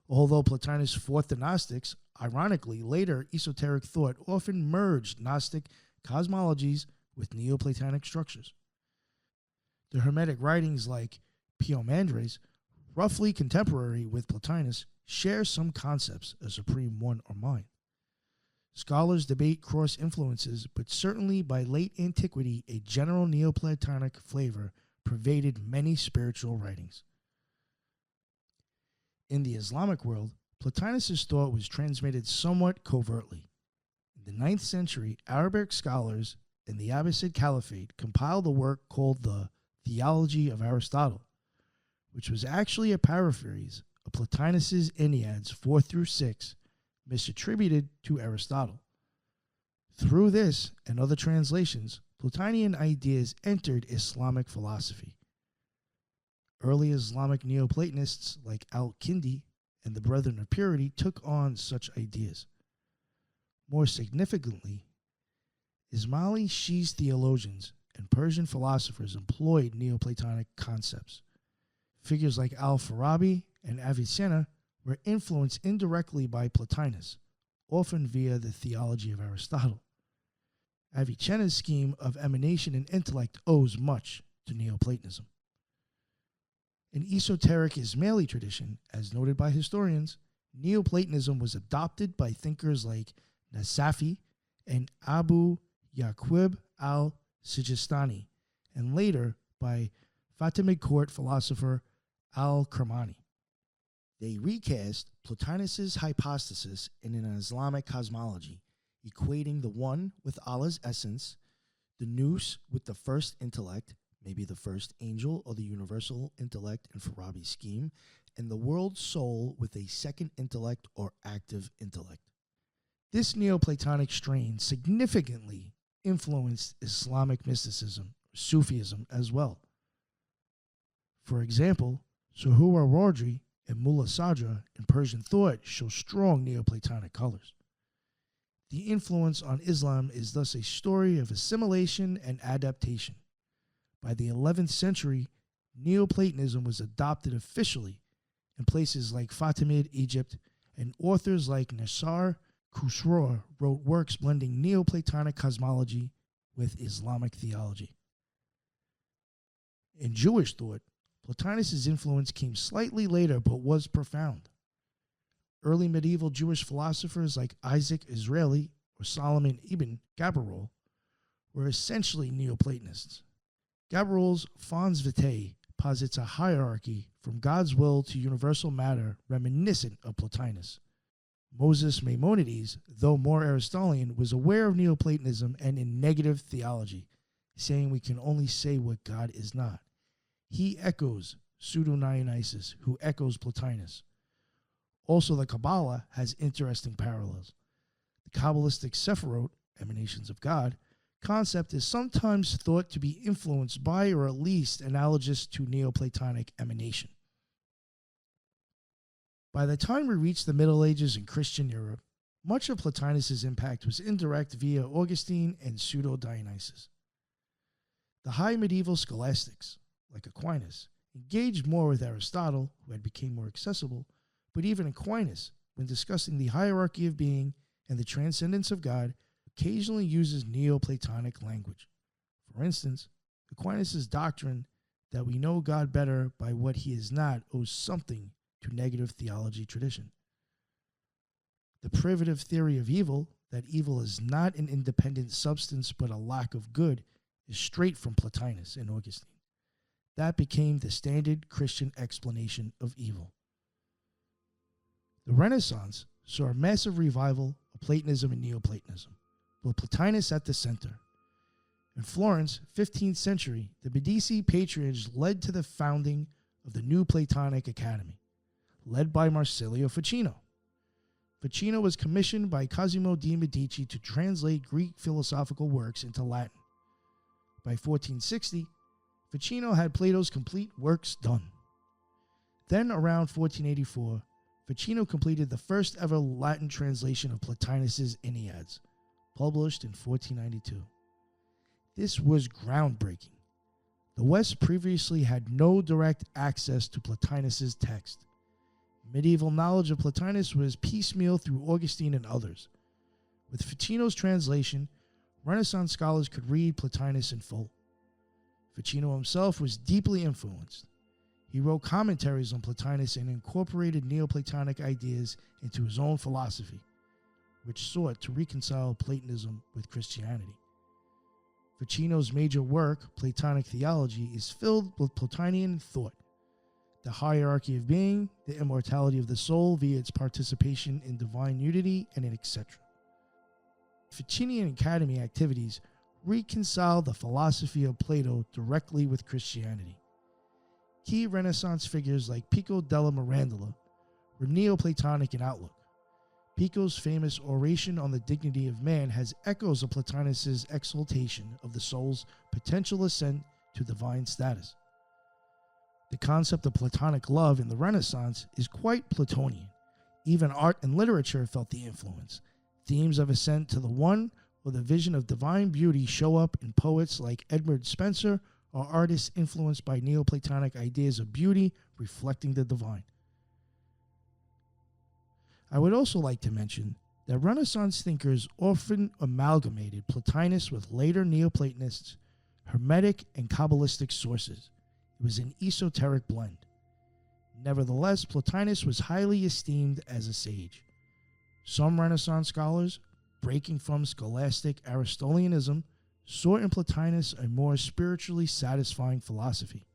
Speaker 3: Although Plotinus fought the Gnostics, ironically, later esoteric thought often merged Gnostic cosmologies with Neoplatonic structures. The Hermetic writings like Poemandres, roughly contemporary with Plotinus, share some concepts, a supreme one or mind. Scholars debate cross influences, but certainly by late antiquity, a general Neoplatonic flavor pervaded many spiritual writings. In the Islamic world, Plotinus's thought was transmitted somewhat covertly. In the 9th century, Arabic scholars in the Abbasid Caliphate compiled a work called the Theology of Aristotle, which was actually a paraphrase of Plotinus's Enneads 4-6, misattributed to Aristotle. Through this and other translations, Plotinian ideas entered Islamic philosophy. Early Islamic Neoplatonists like Al-Kindi and the Brethren of Purity took on such ideas. More significantly, Ismaili Shiite theologians and Persian philosophers employed Neoplatonic concepts. Figures like Al-Farabi and Avicenna were influenced indirectly by Plotinus, often via the theology of Aristotle. Avicenna's scheme of emanation and intellect owes much to Neoplatonism. In esoteric Ismaili tradition, as noted by historians, Neoplatonism was adopted by thinkers like Nasafi and Abu Yaqub al-Sijistani, and later by Fatimid court philosopher al-Kirmani. They recast Plotinus's hypostasis in an Islamic cosmology, equating the one with Allah's essence, the nous with the first intellect, maybe the first angel or the universal intellect in Farabi's scheme, and the world soul with a second intellect or active intellect. This Neoplatonic strain significantly influenced Islamic mysticism, Sufism as well. For example, Suhura Rodri and Mullah Sadra in Persian thought show strong Neoplatonic colors. The influence on Islam is thus a story of assimilation and adaptation. By the 11th century, Neoplatonism was adopted officially in places like Fatimid Egypt, and authors like Nasar Khusraw wrote works blending Neoplatonic cosmology with Islamic theology. In Jewish thought, Plotinus' influence came slightly later but was profound. Early medieval Jewish philosophers like Isaac Israeli or Solomon ibn Gabirol were essentially Neoplatonists. Gabirol's Fons Vitae posits a hierarchy from God's will to universal matter reminiscent of Plotinus. Moses Maimonides, though more Aristotelian, was aware of Neoplatonism and in negative theology, saying we can only say what God is not. He echoes Pseudo-Dionysius, who echoes Plotinus. Also, the Kabbalah has interesting parallels. The Kabbalistic Sephirot, emanations of God, concept is sometimes thought to be influenced by or at least analogous to Neoplatonic emanation. By the time we reach the Middle Ages in Christian Europe, much of Plotinus' impact was indirect via Augustine and Pseudo-Dionysius. The high medieval scholastics, like Aquinas, engaged more with Aristotle, who had become more accessible, but even Aquinas, when discussing the hierarchy of being and the transcendence of God, occasionally uses Neoplatonic language. For instance, Aquinas' doctrine that we know God better by what he is not owes something to negative theology tradition. The privative theory of evil, that evil is not an independent substance but a lack of good, is straight from Plotinus and Augustine. That became the standard Christian explanation of evil. The Renaissance saw a massive revival of Platonism and Neoplatonism, with Plotinus at the center. In Florence, 15th century, the Medici patronage led to the founding of the New Platonic Academy, led by Marsilio Ficino. Ficino was commissioned by Cosimo de' Medici to translate Greek philosophical works into Latin. By 1460, Ficino had Plato's complete works done. Then, around 1484, Ficino completed the first ever Latin translation of Plotinus' Enneads, published in 1492. This was groundbreaking. The West previously had no direct access to Plotinus' text. Medieval knowledge of Plotinus was piecemeal through Augustine and others. With Ficino's translation, Renaissance scholars could read Plotinus in full. Ficino himself was deeply influenced. He wrote commentaries on Plotinus and incorporated Neoplatonic ideas into his own philosophy, which sought to reconcile Platonism with Christianity. Ficino's major work, Platonic Theology, is filled with Plotinian thought, the hierarchy of being, the immortality of the soul via its participation in divine unity, and etc. Ficinian Academy activities reconcile the philosophy of Plato directly with Christianity. Key Renaissance figures like Pico della Mirandola were Neoplatonic in outlook. Pico's famous Oration on the Dignity of Man has echoes of Plotinus' exaltation of the soul's potential ascent to divine status. The concept of Platonic love in the Renaissance is quite Platonian. Even art and literature felt the influence. Themes of ascent to the one or the vision of divine beauty show up in poets like Edmund Spencer or artists influenced by Neoplatonic ideas of beauty reflecting the divine. I would also like to mention that Renaissance thinkers often amalgamated Plotinus with later Neoplatonists, Hermetic, and Kabbalistic sources. It was an esoteric blend. Nevertheless, Plotinus was highly esteemed as a sage. Some Renaissance scholars, breaking from scholastic Aristotelianism, saw in Plotinus a more spiritually satisfying philosophy.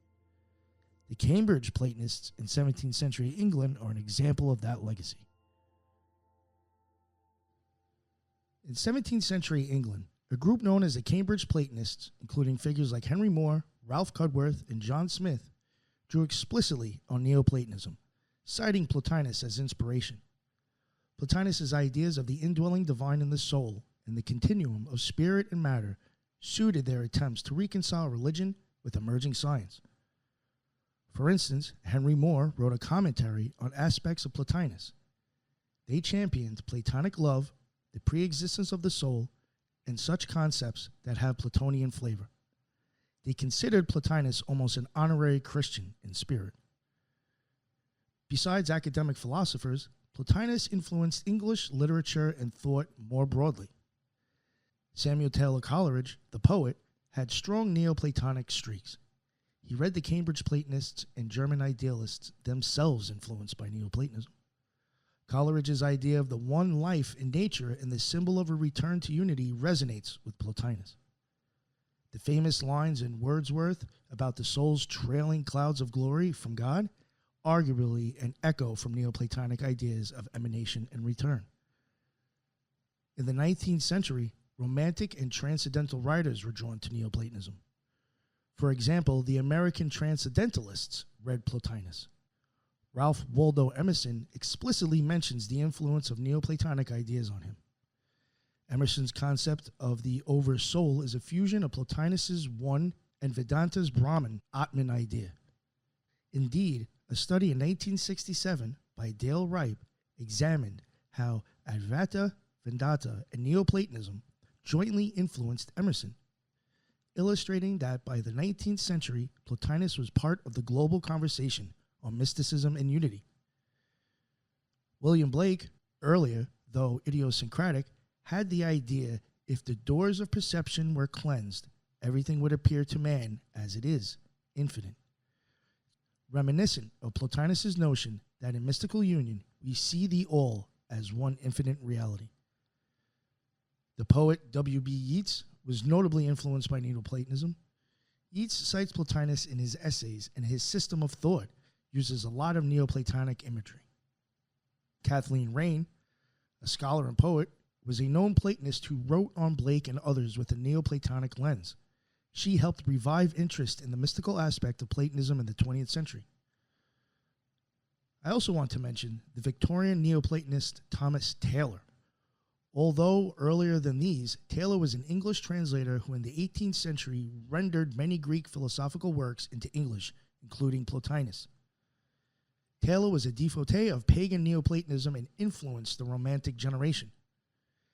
Speaker 3: The Cambridge Platonists in 17th century England are an example of that legacy. In 17th century England, a group known as the Cambridge Platonists, including figures like Henry Moore, Ralph Cudworth, and John Smith, drew explicitly on Neoplatonism, citing Plotinus as inspiration. Plotinus's ideas of the indwelling divine in the soul and the continuum of spirit and matter suited their attempts to reconcile religion with emerging science. For instance, Henry Moore wrote a commentary on aspects of Plotinus. They championed Platonic love, the pre-existence of the soul, and such concepts that have Platonian flavor. They considered Plotinus almost an honorary Christian in spirit. Besides academic philosophers, Plotinus influenced English literature and thought more broadly. Samuel Taylor Coleridge, the poet, had strong Neoplatonic streaks. He read the Cambridge Platonists and German idealists, themselves influenced by Neoplatonism. Coleridge's idea of the one life in nature and the symbol of a return to unity resonates with Plotinus. The famous lines in Wordsworth about the soul's trailing clouds of glory from God, arguably an echo from Neoplatonic ideas of emanation and return. In the 19th century, Romantic and Transcendental writers were drawn to Neoplatonism. For example, the American Transcendentalists read Plotinus. Ralph Waldo Emerson explicitly mentions the influence of Neoplatonic ideas on him. Emerson's concept of the over-soul is a fusion of Plotinus's one and Vedanta's Brahman, Atman idea. Indeed, a study in 1967 by Dale Ripe examined how Advaita, Vedanta, and Neoplatonism jointly influenced Emerson, illustrating that by the 19th century, Plotinus was part of the global conversation on mysticism and unity. William Blake, earlier, though idiosyncratic, had the idea if the doors of perception were cleansed, everything would appear to man as it is, infinite. Reminiscent of Plotinus's notion that in mystical union we see the all as one infinite reality. The poet W.B. Yeats was notably influenced by Neoplatonism. Yeats cites Plotinus in his essays, and his system of thought uses a lot of Neoplatonic imagery. Kathleen Raine, a scholar and poet, was a known Platonist who wrote on Blake and others with a Neoplatonic lens. She helped revive interest in the mystical aspect of Platonism in the 20th century. I also want to mention the Victorian Neoplatonist Thomas Taylor. Although earlier than these, Taylor was an English translator who in the 18th century rendered many Greek philosophical works into English, including Plotinus. Taylor was a devotee of pagan Neoplatonism and influenced the Romantic generation.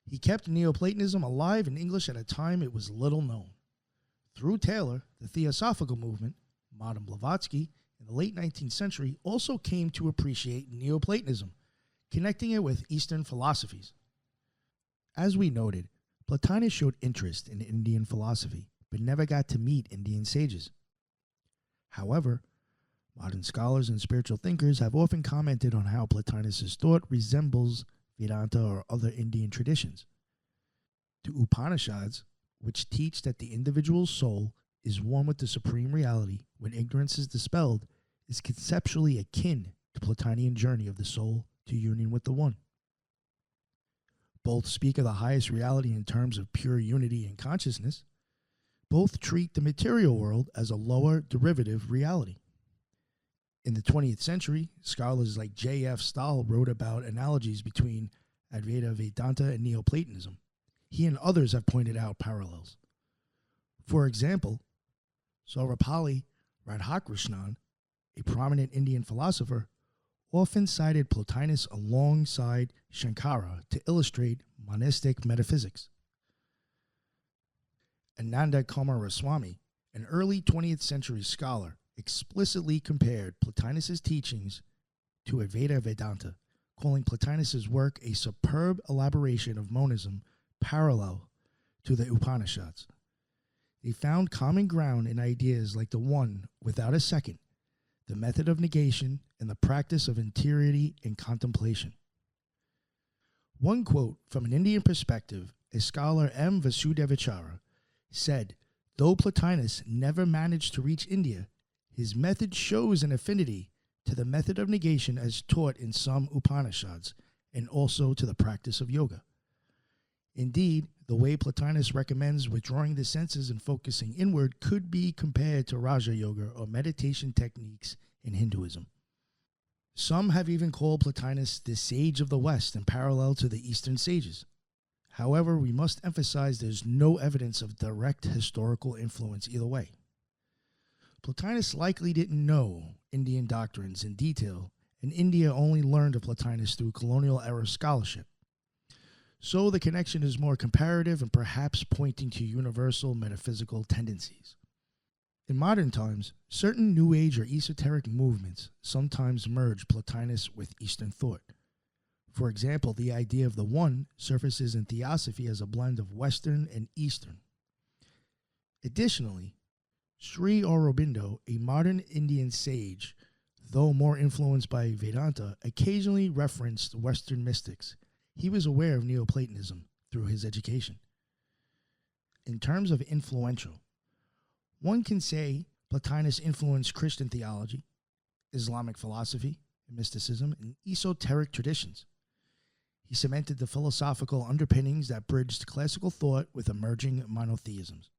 Speaker 3: He kept Neoplatonism alive in English at a time it was little known. Through Taylor, the Theosophical movement, modern Blavatsky, in the late 19th century also came to appreciate Neoplatonism, connecting it with Eastern philosophies. As we noted, Plotinus showed interest in Indian philosophy, but never got to meet Indian sages. However, modern scholars and spiritual thinkers have often commented on how Plotinus' thought resembles Vedanta or other Indian traditions. The Upanishads, which teach that the individual soul is one with the supreme reality when ignorance is dispelled, is conceptually akin to the Plotinian journey of the soul to union with the One. Both speak of the highest reality in terms of pure unity and consciousness. Both treat the material world as a lower derivative reality. In the 20th century, scholars like J.F. Stahl wrote about analogies between Advaita Vedanta and Neoplatonism. He and others have pointed out parallels. For example, Sarvepalli Radhakrishnan, a prominent Indian philosopher, often cited Plotinus alongside Shankara to illustrate monistic metaphysics. Ananda Kumaraswamy, an early 20th century scholar, explicitly compared Plotinus' teachings to Advaita Vedanta, calling Plotinus' work a superb elaboration of monism parallel to the Upanishads. They found common ground in ideas like the one without a second, the method of negation, and the practice of interiority and contemplation. One quote from an Indian perspective, a scholar M. Vasudevachara said, though Plotinus never managed to reach India, his method shows an affinity to the method of negation as taught in some Upanishads, and also to the practice of yoga. Indeed, the way Plotinus recommends withdrawing the senses and focusing inward could be compared to Raja Yoga or meditation techniques in Hinduism. Some have even called Plotinus the sage of the West in parallel to the Eastern sages. However, we must emphasize there's no evidence of direct historical influence either way. Plotinus likely didn't know Indian doctrines in detail, and India only learned of Plotinus through colonial era scholarship. So the connection is more comparative and perhaps pointing to universal metaphysical tendencies. In modern times, certain New Age or esoteric movements sometimes merge Plotinus with Eastern thought. For example, the idea of the One surfaces in Theosophy as a blend of Western and Eastern. Additionally, Sri Aurobindo, a modern Indian sage, though more influenced by Vedanta, occasionally referenced Western mystics. He was aware of Neoplatonism through his education. In terms of influential, one can say Plotinus influenced Christian theology, Islamic philosophy, mysticism, and esoteric traditions. He cemented the philosophical underpinnings that bridged classical thought with emerging monotheisms.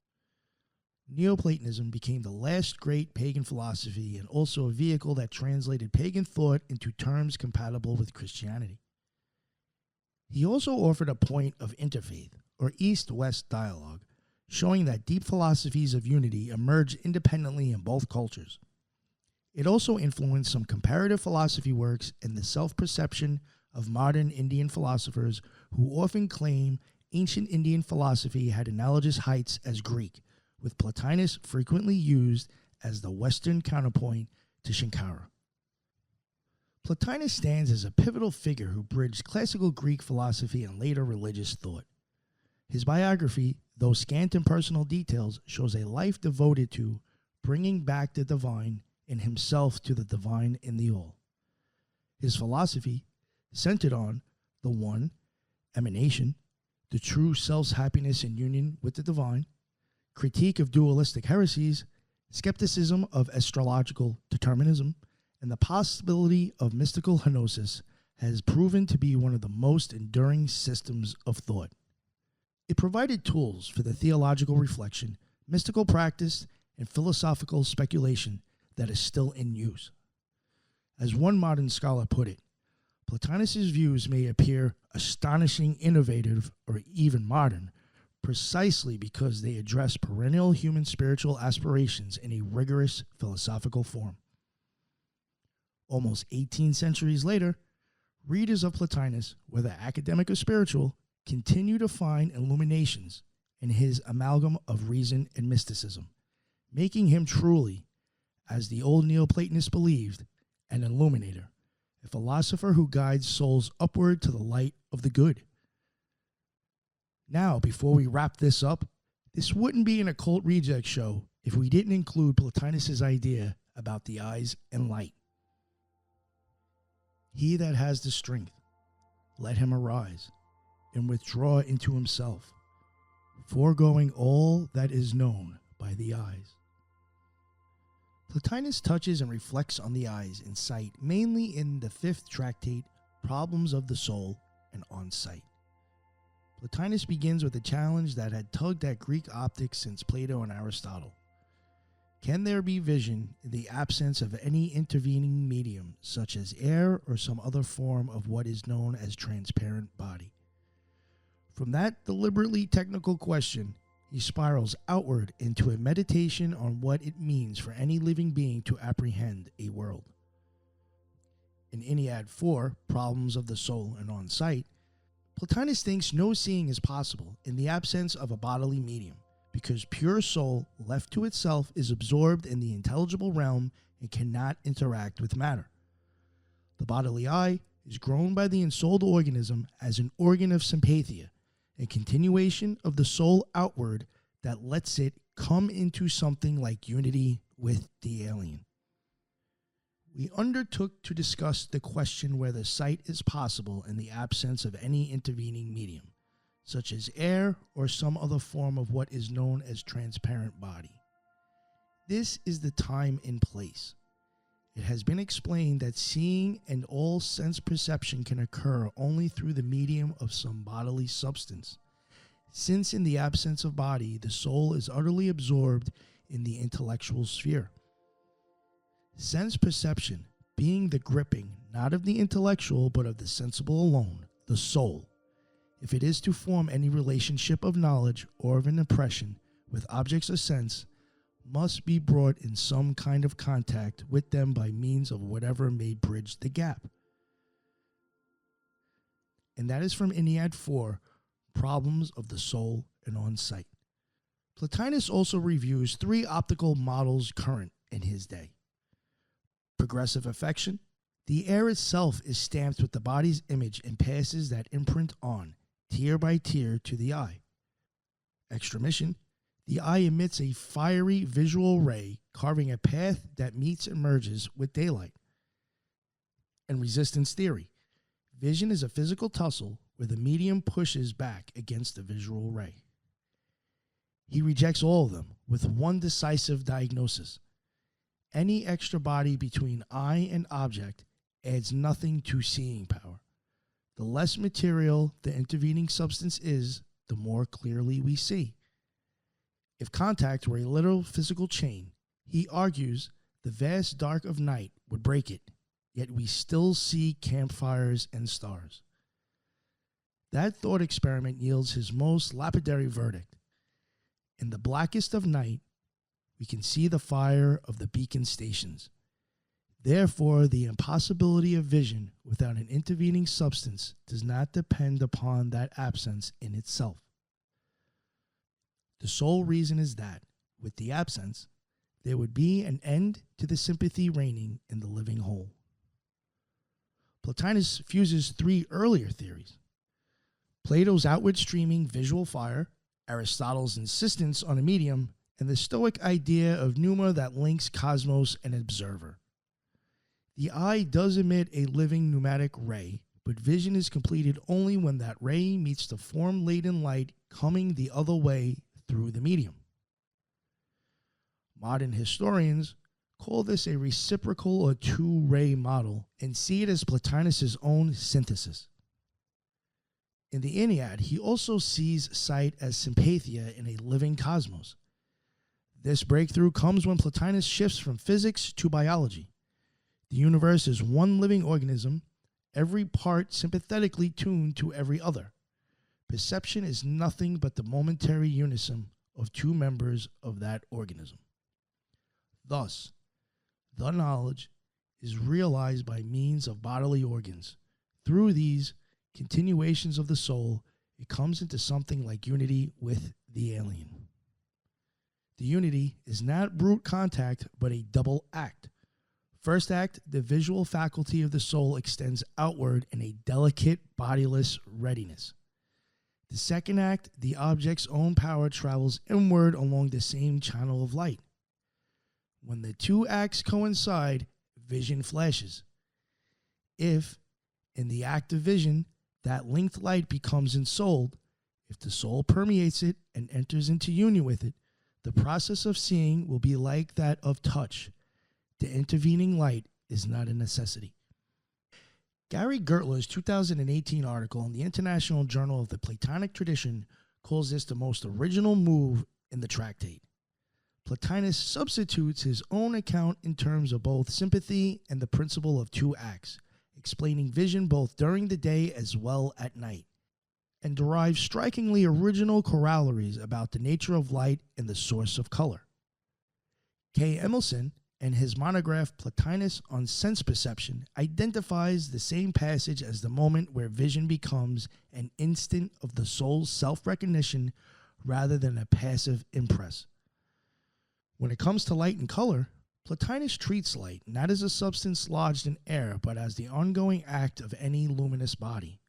Speaker 3: Neoplatonism became the last great pagan philosophy and also a vehicle that translated pagan thought into terms compatible with Christianity. He also offered a point of interfaith, or East-West dialogue, showing that deep philosophies of unity emerged independently in both cultures. It also influenced some comparative philosophy works and the self-perception of modern Indian philosophers who often claim ancient Indian philosophy had analogous heights as Greek, with Plotinus frequently used as the Western counterpoint to Shankara. Plotinus stands as a pivotal figure who bridged classical Greek philosophy and later religious thought. His biography, though scant in personal details, shows a life devoted to bringing back the divine in himself to the divine in the all. His philosophy centered on the One, emanation, the true self's happiness in union with the divine, critique of dualistic heresies, skepticism of astrological determinism, and the possibility of mystical Henosis has proven to be one of the most enduring systems of thought. It provided tools for the theological reflection, mystical practice, and philosophical speculation that is still in use. As one modern scholar put it, Plotinus's views may appear astonishing, innovative, or even modern, precisely because they address perennial human spiritual aspirations in a rigorous philosophical form. Almost 18 centuries later, readers of Plotinus, whether academic or spiritual, continue to find illuminations in his amalgam of reason and mysticism, making him truly, as the old Neoplatonists believed, an illuminator, a philosopher who guides souls upward to the light of the good. Now, before we wrap this up, this wouldn't be an Occult Rejects show if we didn't include Plotinus's idea about the eyes and light. He that has the strength, let him arise and withdraw into himself, foregoing all that is known by the eyes. Plotinus touches and reflects on the eyes and sight mainly in the 5th tractate, Problems of the Soul, and On Sight. Plotinus begins with a challenge that had tugged at Greek optics since Plato and Aristotle. Can there be vision in the absence of any intervening medium, such as air or some other form of what is known as transparent body? From that deliberately technical question, he spirals outward into a meditation on what it means for any living being to apprehend a world. In Ennead 4, Problems of the Soul and On Sight, Plotinus thinks no seeing is possible in the absence of a bodily medium, because pure soul, left to itself, is absorbed in the intelligible realm and cannot interact with matter. The bodily eye is grown by the ensouled organism as an organ of sympathia, a continuation of the soul outward that lets it come into something like unity with the alien. We undertook to discuss the question whether sight is possible in the absence of any intervening medium, such as air or some other form of what is known as transparent body. This is the time and place. It has been explained that seeing and all sense perception can occur only through the medium of some bodily substance, since in the absence of body, the soul is utterly absorbed in the intellectual sphere. Sense perception being the gripping, not of the intellectual, but of the sensible alone, the soul, if it is to form any relationship of knowledge or of an impression with objects of sense, must be brought in some kind of contact with them by means of whatever may bridge the gap. And that is from Ennead 4, Problems of the Soul and On Sight. Plotinus also reviews 3 optical models current in his day. Progressive affection. The air itself is stamped with the body's image and passes that imprint on, tier by tier, to the eye. Extramission. The eye emits a fiery visual ray, carving a path that meets and merges with daylight. And resistance theory. Vision is a physical tussle where the medium pushes back against the visual ray. He rejects all of them with one decisive diagnosis. Any extra body between eye and object adds nothing to seeing power. The less material the intervening substance is, the more clearly we see. If contact were a literal physical chain, he argues the vast dark of night would break it, yet we still see campfires and stars. That thought experiment yields his most lapidary verdict. In the blackest of night, we can see the fire of the beacon stations. Therefore, the impossibility of vision without an intervening substance does not depend upon that absence in itself. The sole reason is that, with the absence, there would be an end to the sympathy reigning in the living whole. Plotinus fuses 3 earlier theories: Plato's outward streaming visual fire, Aristotle's insistence on a medium, and the Stoic idea of pneuma that links cosmos and observer. The eye does emit a living pneumatic ray, but vision is completed only when that ray meets the form-laden light coming the other way through the medium. Modern historians call this a reciprocal or 2-ray model and see it as Plotinus' own synthesis. In the Ennead, he also sees sight as sympathia in a living cosmos. This breakthrough comes when Plotinus shifts from physics to biology. The universe is one living organism, every part sympathetically tuned to every other. Perception is nothing but the momentary unison of 2 members of that organism. Thus, the knowledge is realized by means of bodily organs. Through these continuations of the soul, it comes into something like unity with the alien. The unity is not brute contact, but a double act. First act, the visual faculty of the soul extends outward in a delicate, bodiless readiness. The second act, the object's own power travels inward along the same channel of light. When the 2 acts coincide, vision flashes. If, in the act of vision, that linked light becomes ensouled, if the soul permeates it and enters into union with it, the process of seeing will be like that of touch. The intervening light is not a necessity. Gary Gertler's 2018 article in the International Journal of the Platonic Tradition calls this the most original move in the tractate. Plotinus substitutes his own account in terms of both sympathy and the principle of 2 acts, explaining vision both during the day as well at night, and derives strikingly original corollaries about the nature of light and the source of color. K. Emerson, in his monograph Plotinus on Sense Perception, identifies the same passage as the moment where vision becomes an instant of the soul's self-recognition rather than a passive impress. When it comes to light and color, Plotinus treats light not as a substance lodged in air, but as the ongoing act of any luminous body.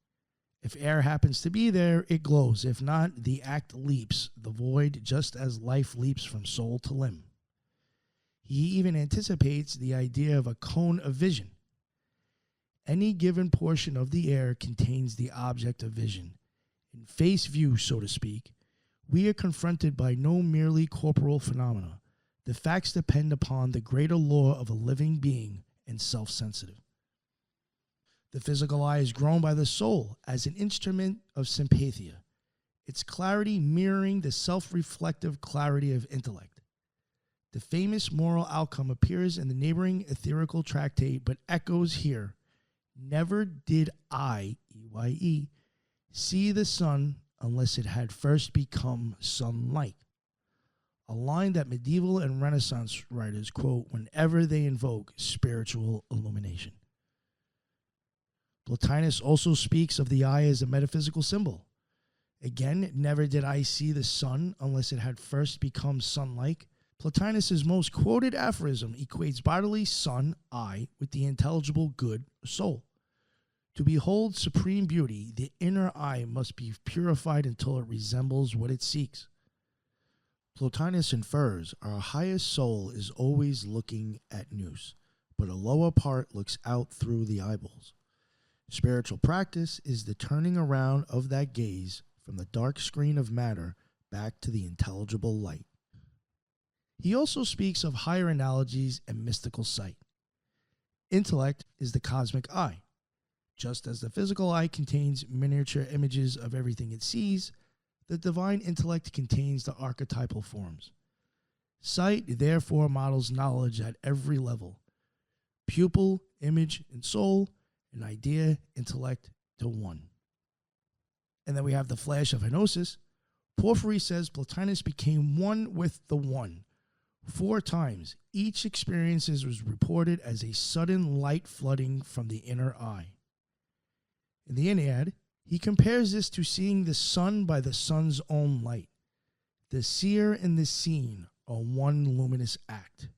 Speaker 3: If air happens to be there, it glows. If not, the act leaps the void just as life leaps from soul to limb. He even anticipates the idea of a cone of vision. Any given portion of the air contains the object of vision. In face view, so to speak, we are confronted by no merely corporal phenomena. The facts depend upon the greater law of a living being and self-sensitive. The physical eye is grown by the soul as an instrument of sympathia, its clarity mirroring the self-reflective clarity of intellect. The famous moral outcome appears in the neighboring etherical tractate, but echoes here. Never did I, E-Y-E, see the sun unless it had first become sun-like. A line that medieval and Renaissance writers quote whenever they invoke spiritual illumination. Plotinus also speaks of the eye as a metaphysical symbol. Again, never did I see the sun unless it had first become sun-like. Plotinus' most quoted aphorism equates bodily sun, eye, with the intelligible good, soul. To behold supreme beauty, the inner eye must be purified until it resembles what it seeks. Plotinus infers our highest soul is always looking at nous, but a lower part looks out through the eyeballs. Spiritual practice is the turning around of that gaze from the dark screen of matter back to the intelligible light. He also speaks of higher analogies and mystical sight. Intellect is the cosmic eye. Just as the physical eye contains miniature images of everything it sees, the divine intellect contains the archetypal forms. Sight, therefore, models knowledge at every level. Pupil, image, and soul, an idea, intellect to one. And then we have the flash of Henosis. Porphyry says Plotinus became one with the one. 4 times, each experience was reported as a sudden light flooding from the inner eye. In the Ennead, he compares this to seeing the sun by the sun's own light. The seer and the seen are one luminous act.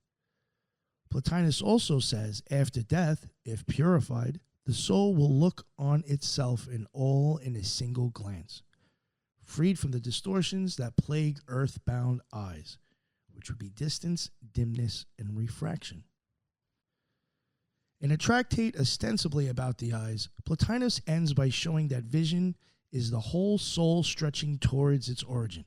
Speaker 3: Plotinus also says, after death, if purified, the soul will look on itself in all in a single glance, freed from the distortions that plague earth-bound eyes, which would be distance, dimness, and refraction. In a tractate ostensibly about the eyes, Plotinus ends by showing that vision is the whole soul stretching towards its origin.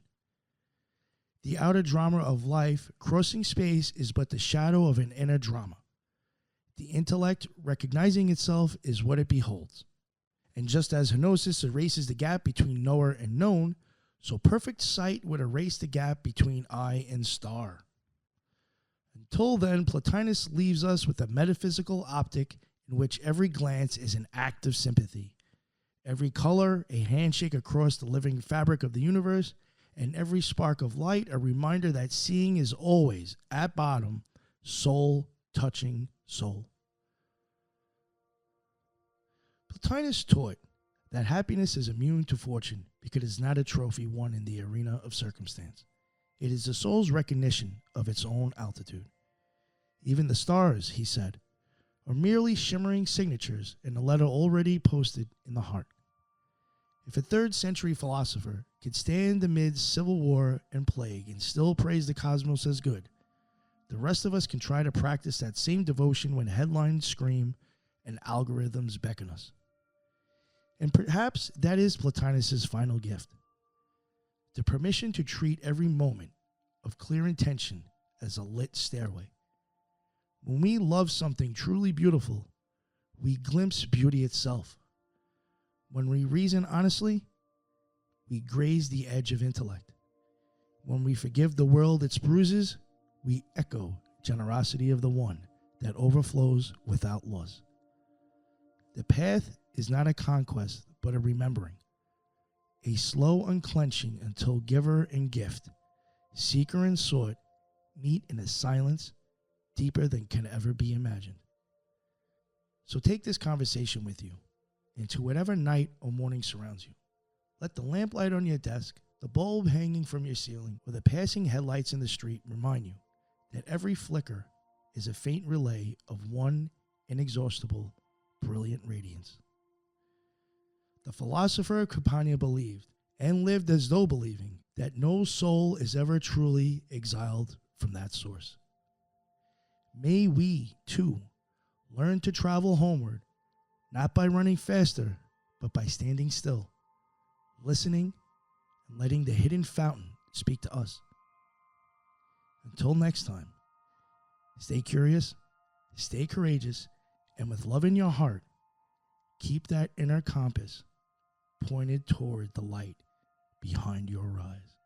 Speaker 3: The outer drama of life, crossing space, is but the shadow of an inner drama. The intellect, recognizing itself, is what it beholds. And just as Henosis erases the gap between knower and known, so perfect sight would erase the gap between eye and star. Until then, Plotinus leaves us with a metaphysical optic in which every glance is an act of sympathy, every color a handshake across the living fabric of the universe, and every spark of light a reminder that seeing is always, at bottom, soul touching soul. Plotinus taught that happiness is immune to fortune because it is not a trophy won in the arena of circumstance. It is the soul's recognition of its own altitude. Even the stars, he said, are merely shimmering signatures in a letter already posted in the heart. If a 3rd century philosopher could stand amid civil war and plague and still praise the cosmos as good, the rest of us can try to practice that same devotion when headlines scream and algorithms beckon us. And perhaps that is Plotinus' final gift, the permission to treat every moment of clear intention as a lit stairway. When we love something truly beautiful, we glimpse beauty itself. When we reason honestly, we graze the edge of intellect. When we forgive the world its bruises, we echo generosity of the one that overflows without loss. The path is not a conquest, but a remembering, a slow unclenching until giver and gift, seeker and sought, meet in a silence deeper than can ever be imagined. So take this conversation with you into whatever night or morning surrounds you. Let the lamplight on your desk, the bulb hanging from your ceiling, or the passing headlights in the street remind you that every flicker is a faint relay of one inexhaustible, brilliant radiance. The philosopher Campania believed, and lived as though believing, that no soul is ever truly exiled from that source. May we, too, learn to travel homeward, not by running faster, but by standing still, listening, and letting the hidden fountain speak to us. Until next time, stay curious, stay courageous, and with love in your heart, keep that inner compass pointed toward the light behind your eyes.